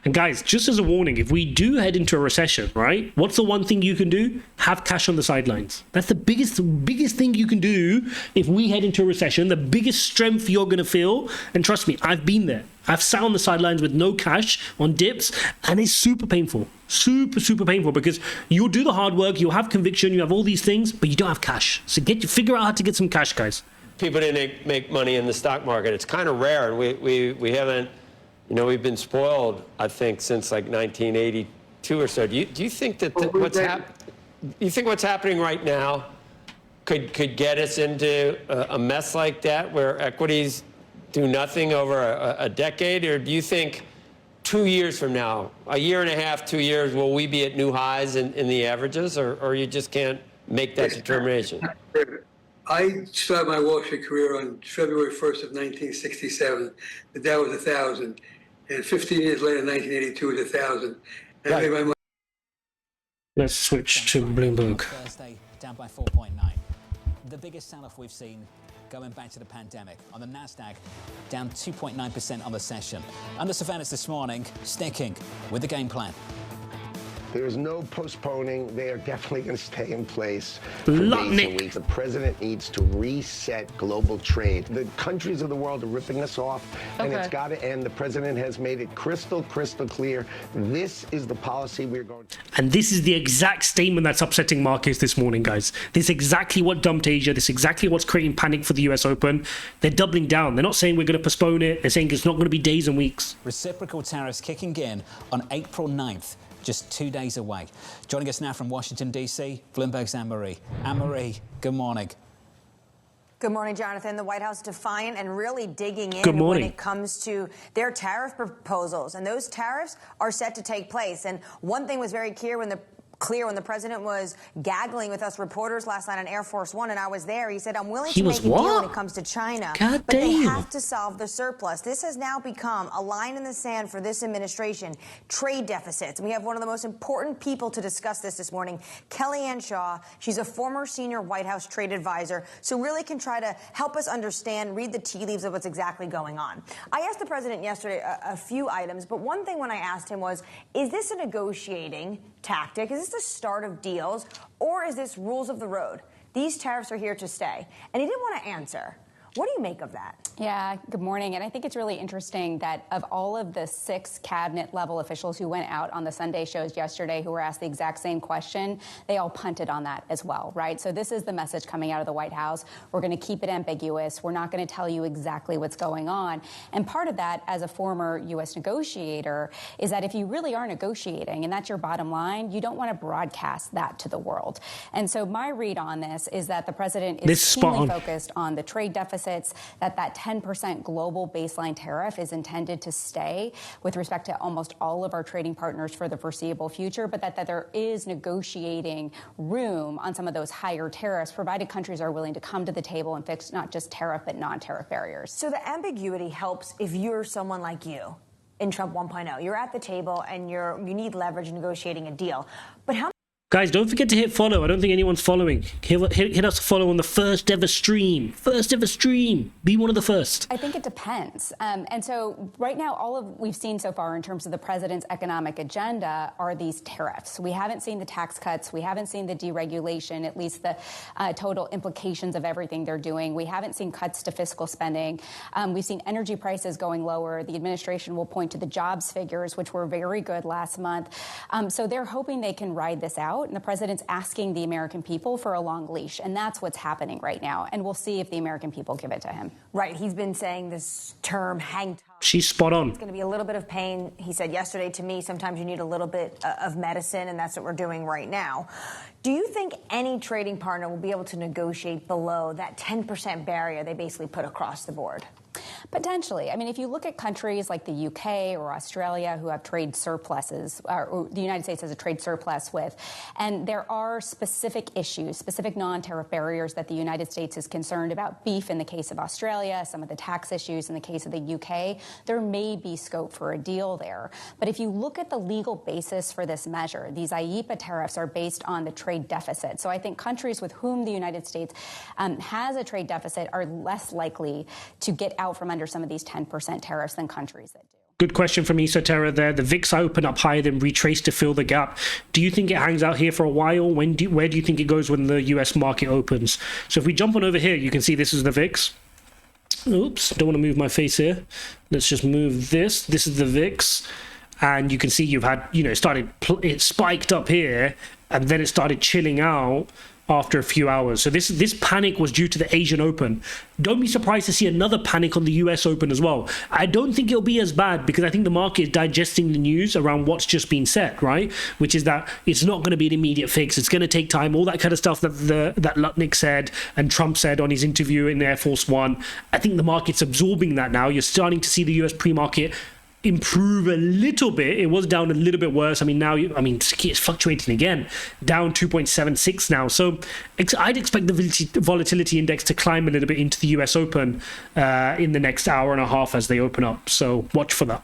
And guys, just as a warning, if we do head into a recession, right, what's the one thing you can do? Have cash on the sidelines. That's the biggest thing you can do if we head into a recession, the biggest strength you're going to feel. And trust me, I've been there. I've sat on the sidelines with no cash on dips, and it's super painful. Super painful, because you'll do the hard work, you'll have conviction, you have all these things, but you don't have cash. So figure out how to get some cash, guys. People didn't make money in the stock market. It's kind of rare, and we haven't. You know, we've been spoiled, I think, since like 1982 or so. Do you think that what's happening right now could get us into a mess like that, where equities do nothing over a decade? Or do you think 2 years from now, a year and a half, 2 years, will we be at new highs in the averages, or you just can't make that determination? I started my Wall Street career on February 1st of 1967. The Dow was 1,000. And 15 years later, 1982 was 1,000. And I made my money. Let's switch to Bloomberg. Thursday, down by 4.9. The biggest sell-off we've seen going back to the pandemic. On the NASDAQ, down 2.9% on the session. Under surveillance this morning, sticking with the game plan. There is no postponing. They are definitely going to stay in place for days and weeks. The president needs to reset global trade. The countries of the world are ripping us off, and it's got to end. The president has made it crystal clear. This is the policy we're going to. And this is the exact statement that's upsetting markets this morning, guys. This is exactly what dumped Asia. This is exactly what's creating panic for the US Open. They're doubling down. They're not saying we're going to postpone it. They're saying it's not going to be days and weeks. Reciprocal tariffs kicking in on April 9th. Just 2 days away. Joining us now from Washington, D.C., Bloomberg's Anne-Marie. Anne-Marie, good morning. Good morning, Jonathan. The White House defiant and really digging in when it comes to their tariff proposals. And those tariffs are set to take place. And one thing was very clear when the president was gaggling with us reporters last night on Air Force One, and I was there. He said, I'm willing to make a deal when it comes to China, but they have to solve the surplus. This has now become a line in the sand for this administration, trade deficits. And we have one of the most important people to discuss this morning, Kellyanne Shaw. She's a former senior White House trade advisor, so really can try to help us understand, read the tea leaves of what's exactly going on. I asked the president yesterday a few items, but one thing when I asked him was, is this a negotiating tactic? Is this the start of deals, or is this rules of the road? These tariffs are here to stay. And he didn't want to answer. What do you make of that? Yeah, good morning. And I think it's really interesting that of all of the 6 cabinet level officials who went out on the Sunday shows yesterday who were asked the exact same question, they all punted on that as well, right? So this is the message coming out of the White House. We're going to keep it ambiguous. We're not going to tell you exactly what's going on. And part of that, as a former U.S. negotiator, is that if you really are negotiating, and that's your bottom line, you don't want to broadcast that to the world. And so my read on this is that the president is keenly focused on the trade deficit, that 10% global baseline tariff is intended to stay with respect to almost all of our trading partners for the foreseeable future, but that there is negotiating room on some of those higher tariffs, provided countries are willing to come to the table and fix not just tariff, but non-tariff barriers. So the ambiguity helps if you're someone like you in Trump 1.0. You're at the table and you need leverage negotiating a deal. But how Guys, don't forget to hit follow. I don't think anyone's following. Hit us follow on the first ever stream. First ever stream. Be one of the first. I think it depends. And so right now, all of we've seen so far in terms of the president's economic agenda are these tariffs. We haven't seen the tax cuts. We haven't seen the deregulation, at least the total implications of everything they're doing. We haven't seen cuts to fiscal spending. We've seen energy prices going lower. The administration will point to the jobs figures, which were very good last month. So they're hoping they can ride this out. And the president's asking the American people for a long leash. And that's what's happening right now. And we'll see if the American people give it to him. Right. He's been saying this term, hang tough. She's spot on. It's going to be a little bit of pain. He said yesterday to me, sometimes you need a little bit of medicine, and that's what we're doing right now. Do you think any trading partner will be able to negotiate below that 10% barrier they basically put across the board? Potentially. I mean, if you look at countries like the UK or Australia who have trade surpluses, or the United States has a trade surplus with, and there are specific issues, specific non-tariff barriers that the United States is concerned about, beef in the case of Australia, some of the tax issues in the case of the UK, there may be scope for a deal there. But if you look at the legal basis for this measure, these IEEPA tariffs are based on the trade deficit. So I think countries with whom the United States has a trade deficit are less likely to get out from under some of these 10% tariffs than countries that do. Good question from Terra there. The VIX open up higher than retraced to fill the gap. Do you think it hangs out here for a while? Where do you think it goes when the US market opens? So if we jump on over here, you can see this is the VIX. Oops, don't want to move my face here. Let's just move this. This is the VIX. And you can see you've had, it spiked up here and then it started chilling out after a few hours. So this panic was due to the Asian Open. Don't be surprised to see another panic on the US Open as well. I don't think it'll be as bad because I think the market is digesting the news around what's just been said, right? Which is that it's not going to be an immediate fix. It's going to take time. All that kind of stuff that Lutnick said and Trump said on his interview in Air Force One. I think the market's absorbing that now. You're starting to see the US pre-market improve a little bit. It was down a little bit worse. I mean, now, it's fluctuating again, down 2.76 now. So I'd expect the volatility index to climb a little bit into the US Open in the next hour and a half as they open up. So watch for that.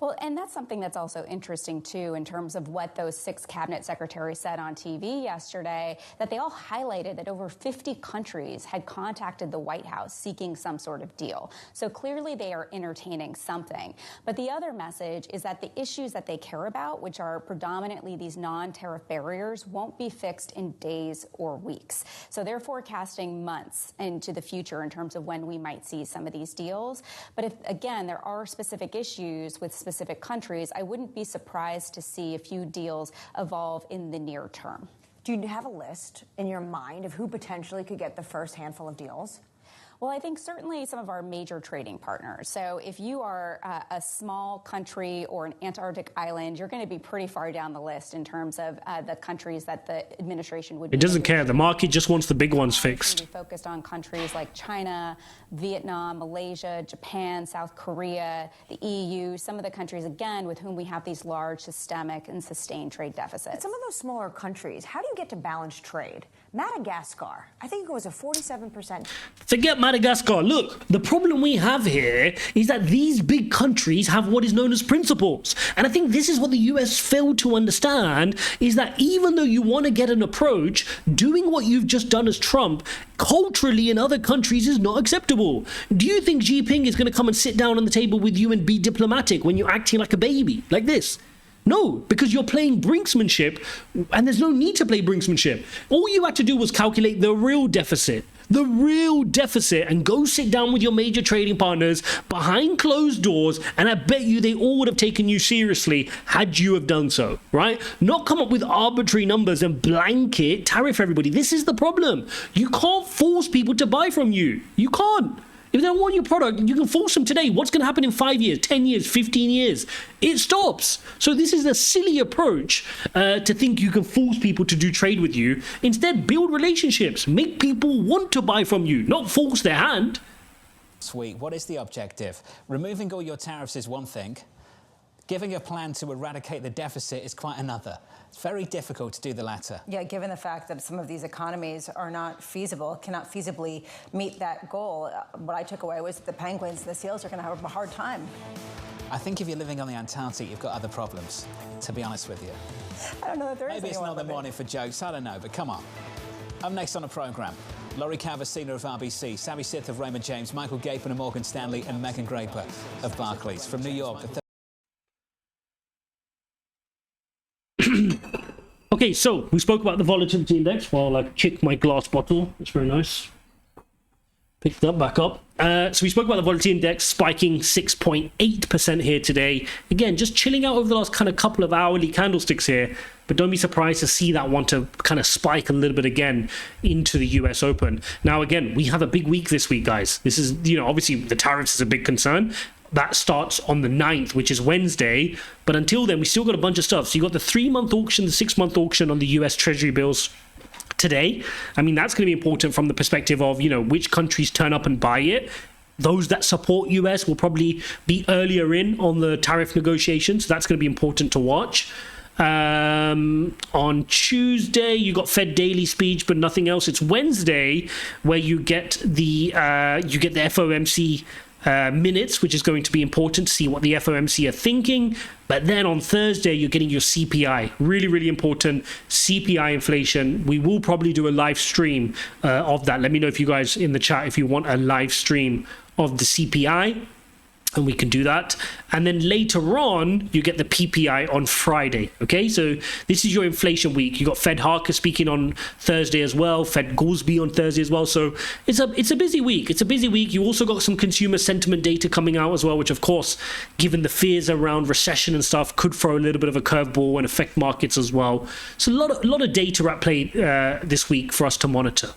Well, and that's something that's also interesting, too, in terms of what those 6 cabinet secretaries said on TV yesterday, that they all highlighted that over 50 countries had contacted the White House seeking some sort of deal. So clearly they are entertaining something. But the other message is that the issues that they care about, which are predominantly these non-tariff barriers, won't be fixed in days or weeks. So they're forecasting months into the future in terms of when we might see some of these deals. But if, again, there are specific issues with specific countries, I wouldn't be surprised to see a few deals evolve in the near term. Do you have a list in your mind of who potentially could get the first handful of deals? Well, I think certainly some of our major trading partners. So if you are a small country or an Antarctic island, you're going to be pretty far down the list in terms of the countries that the administration would be. It doesn't care. The market just wants the big ones fixed. We focused on countries like China, Vietnam, Malaysia, Japan, South Korea, the EU, some of the countries, again, with whom we have these large systemic and sustained trade deficits. But some of those smaller countries, how do you get to balanced trade? Madagascar, I think it was a 47%. Forget Madagascar. Look, the problem we have here is that these big countries have what is known as principles. And I think this is what the US failed to understand, is that even though you want to get an approach, doing what you've just done as Trump, culturally in other countries is not acceptable. Do you think Xi Jinping is going to come and sit down on the table with you and be diplomatic when you're acting like a baby, like this? No, because you're playing brinksmanship, and there's no need to play brinksmanship. All you had to do was calculate the real deficit, and go sit down with your major trading partners behind closed doors, and I bet you they all would have taken you seriously had you have done so, right? Not come up with arbitrary numbers and blanket tariff everybody. This is the problem. You can't force people to buy from you. You can't. If they don't want your product, you can force them today. What's going to happen in 5 years, 10 years, 15 years? It stops. So this is a silly approach to think you can force people to do trade with you. Instead, build relationships. Make people want to buy from you, not force their hand. Sweet. What is the objective? Removing all your tariffs is one thing. Giving a plan to eradicate the deficit is quite another. It's very difficult to do the latter. Yeah, given the fact that some of these economies are not feasible, cannot feasibly meet that goal, what I took away was that the penguins, the seals are going to have a hard time. I think if you're living on the Antarctic, you've got other problems, to be honest with you. I don't know if there is. Maybe it's not the morning for jokes, I don't know, but come on. Up next on the programme, Laurie Calvert-Senior of RBC, Savvy Sith of Raymond James, Michael Gapin of Morgan Stanley, and Megan Graper of Barclays. From New York, Okay, so we spoke about the volatility index while I kick my glass bottle. It's very nice. Picked that back up. So we spoke about the volatility index spiking 6.8% here today. Again, just chilling out over the last kind of couple of hourly candlesticks here. But don't be surprised to see that want to kind of spike a little bit again into the US Open. Now, again, we have a big week this week, guys. This is, obviously the tariffs is a big concern. That starts on the 9th, which is Wednesday. But until then, we still got a bunch of stuff. So you got the 3-month auction, the 6-month auction on the US Treasury bills today. I mean, that's going to be important from the perspective of, which countries turn up and buy it. Those that support US will probably be earlier in on the tariff negotiations. So that's going to be important to watch. On Tuesday, you got Fed daily speech, but nothing else. It's Wednesday where you get the FOMC minutes, which is going to be important to see what the FOMC are thinking. But then on Thursday, you're getting your CPI. Really, really important. CPI inflation. We will probably do a live stream of that. Let me know if you guys in the chat, if you want a live stream of the CPI. And we can do that. And then later on, you get the PPI on Friday. Okay, so this is your inflation week. You got Fed Harker speaking on Thursday as well. Fed Goolsbee on Thursday as well. So it's a busy week. It's a busy week. You also got some consumer sentiment data coming out as well, which of course, given the fears around recession and stuff, could throw a little bit of a curveball and affect markets as well. So a lot of data at play this week for us to monitor.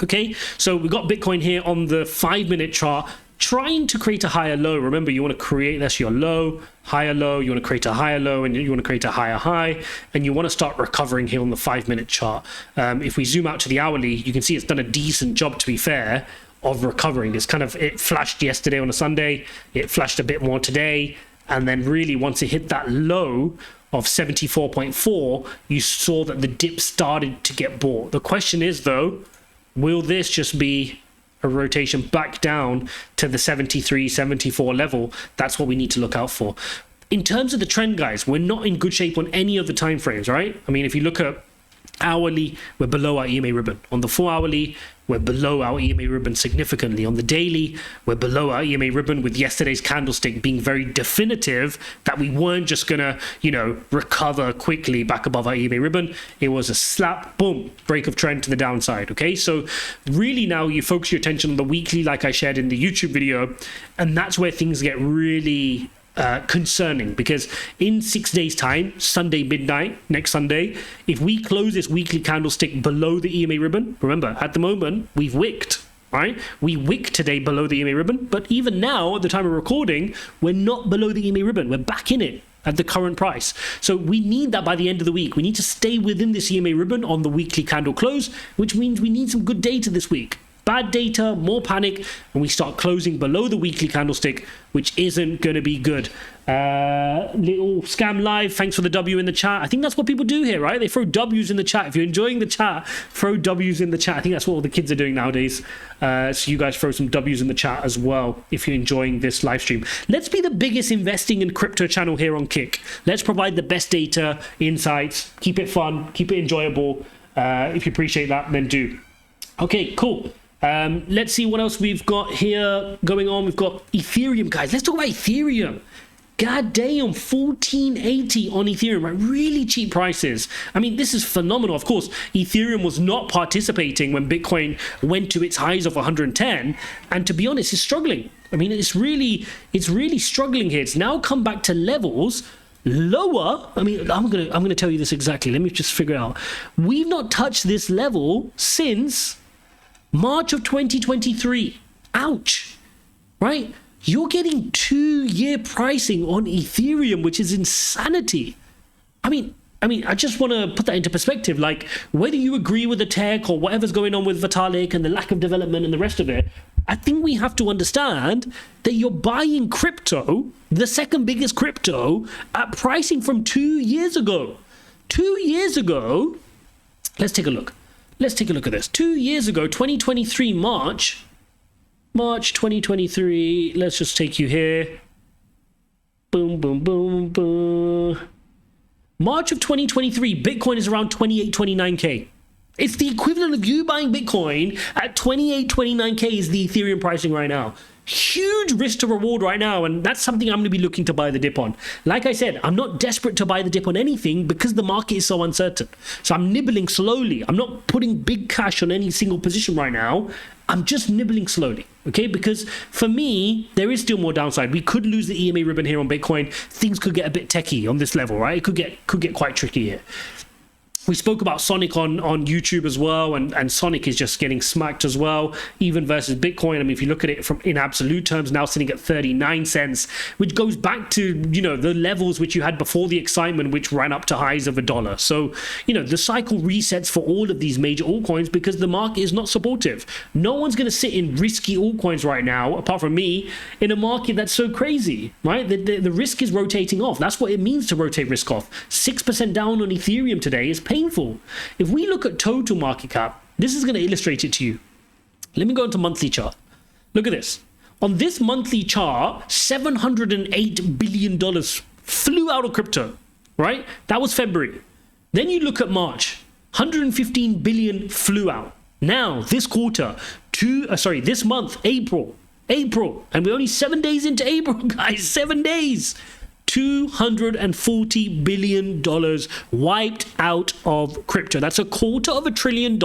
Okay, so we got Bitcoin here on the 5-minute chart, trying to create a higher low. Remember, you want to create, that's your low, higher low, you want to create a higher low, and you want to create a higher high, and you want to start recovering here on the 5-minute chart. If we zoom out to the hourly, you can see it's done a decent job, to be fair, of recovering. It flashed yesterday on a Sunday, it flashed a bit more today, and then really once it hit that low of 74.4, you saw that the dip started to get bought. The question is, though, will this just be a rotation back down to the 73, 74 level? That's what we need to look out for. In terms of the trend, guys, we're not in good shape on any of the time frames, right? I mean, if you look at hourly, we're below our EMA ribbon. On the 4-hourly, we're below our EMA ribbon significantly. On the daily, we're below our EMA ribbon, with yesterday's candlestick being very definitive that we weren't just gonna, recover quickly back above our EMA ribbon. It was a slap, boom, break of trend to the downside, okay? So really now you focus your attention on the weekly, like I shared in the YouTube video, and that's where things get really concerning, because in 6 days time, Sunday midnight, next Sunday, if we close this weekly candlestick below the EMA ribbon, remember at the moment we've wicked, right? We wicked today below the EMA ribbon, but even now at the time of recording, we're not below the EMA ribbon. We're back in it at the current price. So we need that by the end of the week. We need to stay within this EMA ribbon on the weekly candle close, which means we need some good data this week. Bad data, more panic, and we start closing below the weekly candlestick, which isn't going to be good. Little Scam Live, thanks for the W in the chat. I think that's what people do here, right? They throw W's in the chat. If you're enjoying the chat, throw W's in the chat. I think that's what all the kids are doing nowadays. So you guys throw some W's in the chat as well if you're enjoying this live stream. Let's be the biggest investing in crypto channel here on Kick. Let's provide the best data, insights, keep it fun, keep it enjoyable. If you appreciate that, then do. Okay, cool. Let's see what else we've got here going on. We've got Ethereum, guys. Let's talk about Ethereum. God damn, 1480 on Ethereum, right? Really cheap prices. I mean, this is phenomenal. Of course, Ethereum was not participating when Bitcoin went to its highs of 110, and to be honest, it's struggling. I mean, it's really struggling here. It's now come back to levels lower. I mean, I'm gonna tell you this exactly. Let me just figure it out. We've not touched this level since March of 2023. Ouch. Right? You're getting 2-year pricing on Ethereum, which is insanity. I mean, I just want to put that into perspective. Like, whether you agree with the tech or whatever's going on with Vitalik and the lack of development and the rest of it, I think we have to understand that you're buying crypto, the second biggest crypto, at pricing from 2 years ago. 2 years ago, let's take a look. Let's take a look at this. 2 years ago, 2023, March 2023. Let's just take you here. Boom, boom, boom, boom. March of 2023, Bitcoin is around 28, 29K. It's the equivalent of you buying Bitcoin at 28, 29K is the Ethereum pricing right now. Huge risk to reward right now, and that's something I'm going to be looking to buy the dip on. Like I said, I'm not desperate to buy the dip on anything because the market is so uncertain. So I'm nibbling slowly. I'm not putting big cash on any single position right now. I'm just nibbling slowly, okay? Because for me, there is still more downside. We could lose the EMA ribbon here on Bitcoin. Things could get a bit techie on this level, right? It could get quite tricky here. We spoke about Sonic on YouTube as well, and Sonic is just getting smacked as well, even versus Bitcoin. I mean, if you look at it in absolute terms, now sitting at 39 cents, which goes back to, the levels which you had before the excitement, which ran up to highs of $1. So, the cycle resets for all of these major altcoins because the market is not supportive. No one's going to sit in risky altcoins right now, apart from me, in a market that's so crazy, right? The risk is rotating off. That's what it means to rotate risk off. 6% down on Ethereum today is painful. If we look at total market cap, this is going to illustrate it to you. Let me go into monthly chart. Look at this. On this monthly chart, $708 billion flew out of crypto, right? That was February. Then you look at March, 115 billion flew out. Now, this quarter, this month, April, and we're only 7 days into April, guys, 7 days. $240 billion wiped out of crypto. That's $250 billion.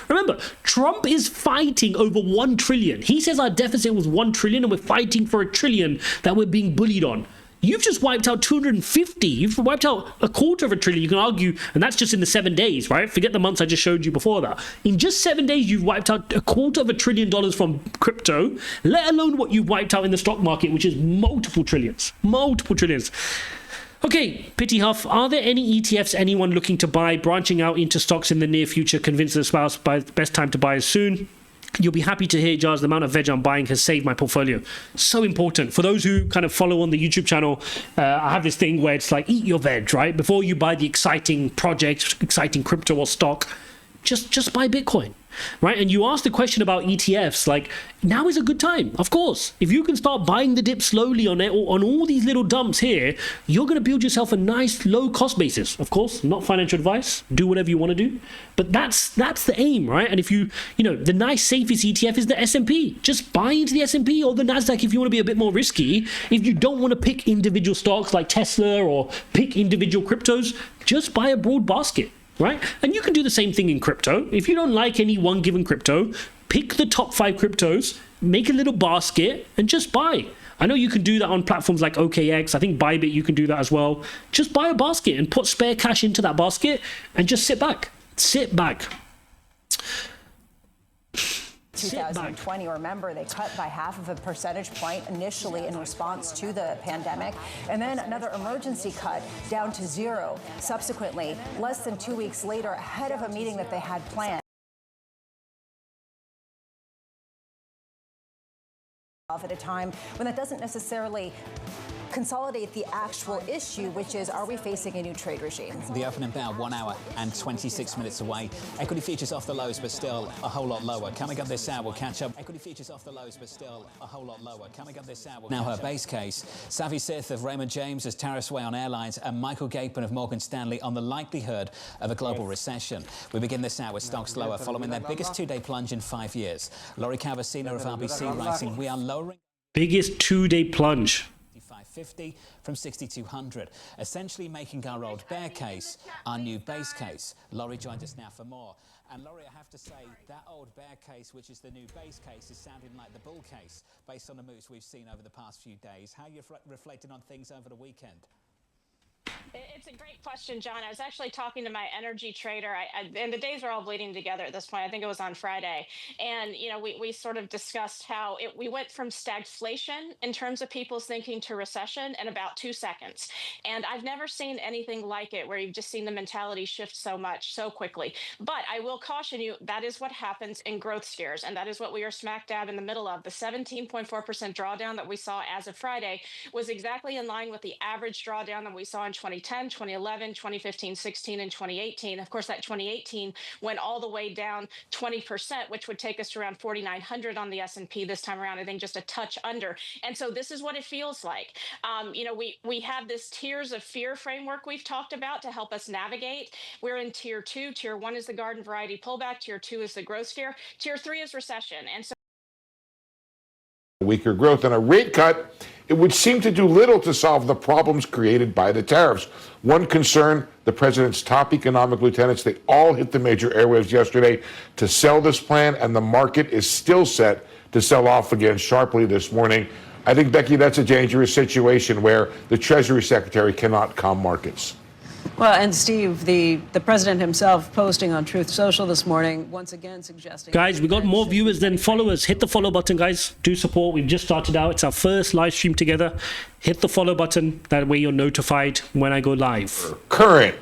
Remember, Trump is fighting over 1 trillion. He says our deficit was 1 trillion and we're fighting for $1 trillion that we're being bullied on. You've just wiped out 250. You've wiped out $250 billion. You can argue, and that's just in the 7 days, right? Forget the months I just showed you before that. In just 7 days, you've wiped out $250 billion from crypto, let alone what you've wiped out in the stock market, which is multiple trillions. Okay, Pitty Huff, are there any ETFs anyone looking to buy, branching out into stocks in the near future, convince their spouse by the best time to buy is soon? You'll be happy to hear, Ijaz, the amount of veg I'm buying has saved my portfolio. So important. For those who kind of follow on the YouTube channel, I have this thing where it's like, eat your veg, right? Before you buy the exciting project, exciting crypto or stock, just buy Bitcoin, right? And you asked the question about ETFs, like, now is a good time, of course. If you can start buying the dip slowly on all these little dumps here, you're going to build yourself a nice low cost basis. Of course, not financial advice. Do whatever you want to do. But that's the aim, right? And if the nice safest ETF is the S&P. Just buy into the S&P or the NASDAQ if you want to be a bit more risky. If you don't want to pick individual stocks like Tesla or pick individual cryptos, just buy a broad basket. Right? And you can do the same thing in crypto. If you don't like any one given crypto, pick the top 5 cryptos, make a little basket, and just buy. I know you can do that on platforms like OKX. I think Bybit, you can do that as well. Just buy a basket and put spare cash into that basket and just sit back. Sit back. 2020, remember, they cut by 0.5 percentage point initially in response to the pandemic, and then another emergency cut down to 0 subsequently, less than 2 weeks later, ahead of a meeting that they had planned. At a time when that doesn't necessarily consolidate the actual issue, which is, are we facing a new trade regime? The opening bell 1 hour and 26 minutes away. Equity futures off the lows, but still a whole lot lower. Coming up this hour, we'll catch up. Equity futures off the lows, but still a whole lot lower. Coming up this hour, now her base case. Savi Sith of Raymond James as tariffs weigh on airlines, and Michael Gapin of Morgan Stanley on the likelihood of a global recession. We begin this hour with stocks lower following their biggest 2-day plunge in 5 years. Laurie Calvasina of RBC writing, we are lowering. Biggest 2-day plunge. 50 from 6,200, essentially making our old bear case our new base case. Laurie joined us now for more. And Laurie, I have to say, that old bear case, which is the new base case, is sounding like the bull case based on the moves we've seen over the past few days. How are you reflecting on things over the weekend? It's a great question, John. I was actually talking to my energy trader, and the days are all bleeding together at this point. I think it was on Friday. And, we sort of discussed how we went from stagflation in terms of people's thinking to recession in about 2 seconds. And I've never seen anything like it where you've just seen the mentality shift so much, so quickly. But I will caution you, that is what happens in growth scares. And that is what we are smack dab in the middle of. The 17.4% drawdown that we saw as of Friday was exactly in line with the average drawdown that we saw in 2010, 2011, 2015, 16, and 2018. Of course, that 2018 went all the way down 20%, which would take us to around 4,900 on the S&P this time around, I think just a touch under. And so this is what it feels like. We have this tiers of fear framework we've talked about to help us navigate. We're in tier 2. Tier 1 is the garden variety pullback. Tier 2 is the growth scare. Tier 3 is recession. And so weaker growth and a rate cut, it would seem to do little to solve the problems created by the tariffs. One concern, the president's top economic lieutenants, they all hit the major airwaves yesterday to sell this plan, and the market is still set to sell off again sharply this morning. I think, Becky, that's a dangerous situation where the Treasury Secretary cannot calm markets. Well, and Steve, the president himself posting on Truth Social this morning, once again suggesting... Guys, we got more viewers than followers. Hit the follow button, guys. Do support. We've just started out. It's our first live stream together. Hit the follow button. That way you're notified when I go live. Current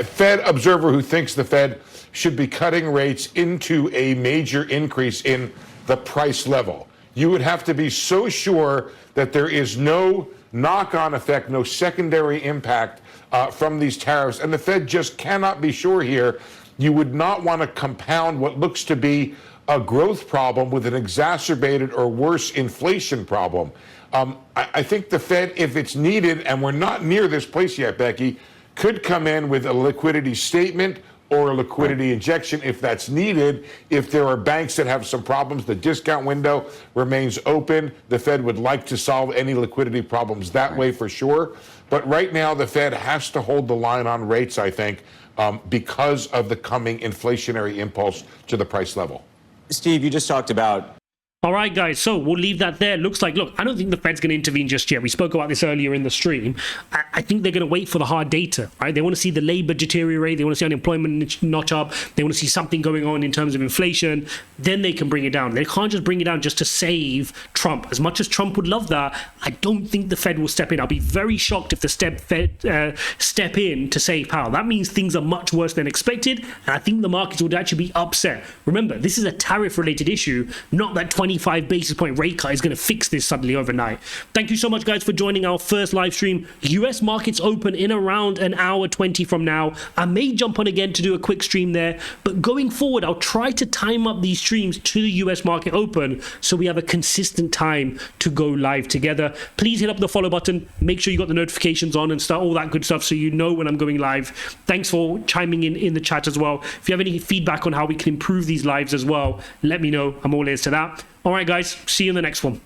Fed observer who thinks the Fed should be cutting rates into a major increase in the price level. You would have to be so sure that there is no knock-on effect, no secondary impact from these tariffs, and the Fed just cannot be sure here. You would not want to compound what looks to be a growth problem with an exacerbated or worse inflation problem. I think the Fed, if it's needed, and we're not near this place yet, Becky, could come in with a liquidity statement or a liquidity injection if that's needed. If there are banks that have some problems, the discount window remains open. The Fed would like to solve any liquidity problems that way for sure. But right now, the Fed has to hold the line on rates, I think, because of the coming inflationary impulse to the price level. Steve, you just talked about... All right, guys, so we'll leave that there. Looks like, look, I don't think the Fed's going to intervene just yet. We spoke about this earlier in the stream. I think they're going to wait for the hard data, right? They want to see the labor deteriorate. They want to see unemployment notch up. They want to see something going on in terms of inflation. Then they can bring it down. They can't just bring it down just to save Trump. As much as Trump would love that, I don't think the Fed will step in. I'll be very shocked if the Fed step in to save Powell. That means things are much worse than expected, and I think the markets would actually be upset. Remember, this is a tariff-related issue, not that 25 basis point rate cut is going to fix this suddenly overnight. Thank you so much, guys, for joining our first live stream. US markets open in around an hour 20 from now. I may jump on again to do a quick stream there, but going forward, I'll try to time up these streams to the US market open so we have a consistent time to go live together. Please hit up the follow button. Make sure you got the notifications on and start all that good stuff so you know when I'm going live. Thanks for chiming in the chat as well. If you have any feedback on how we can improve these lives as well, let me know. I'm all ears to that. All right, guys, see you in the next one.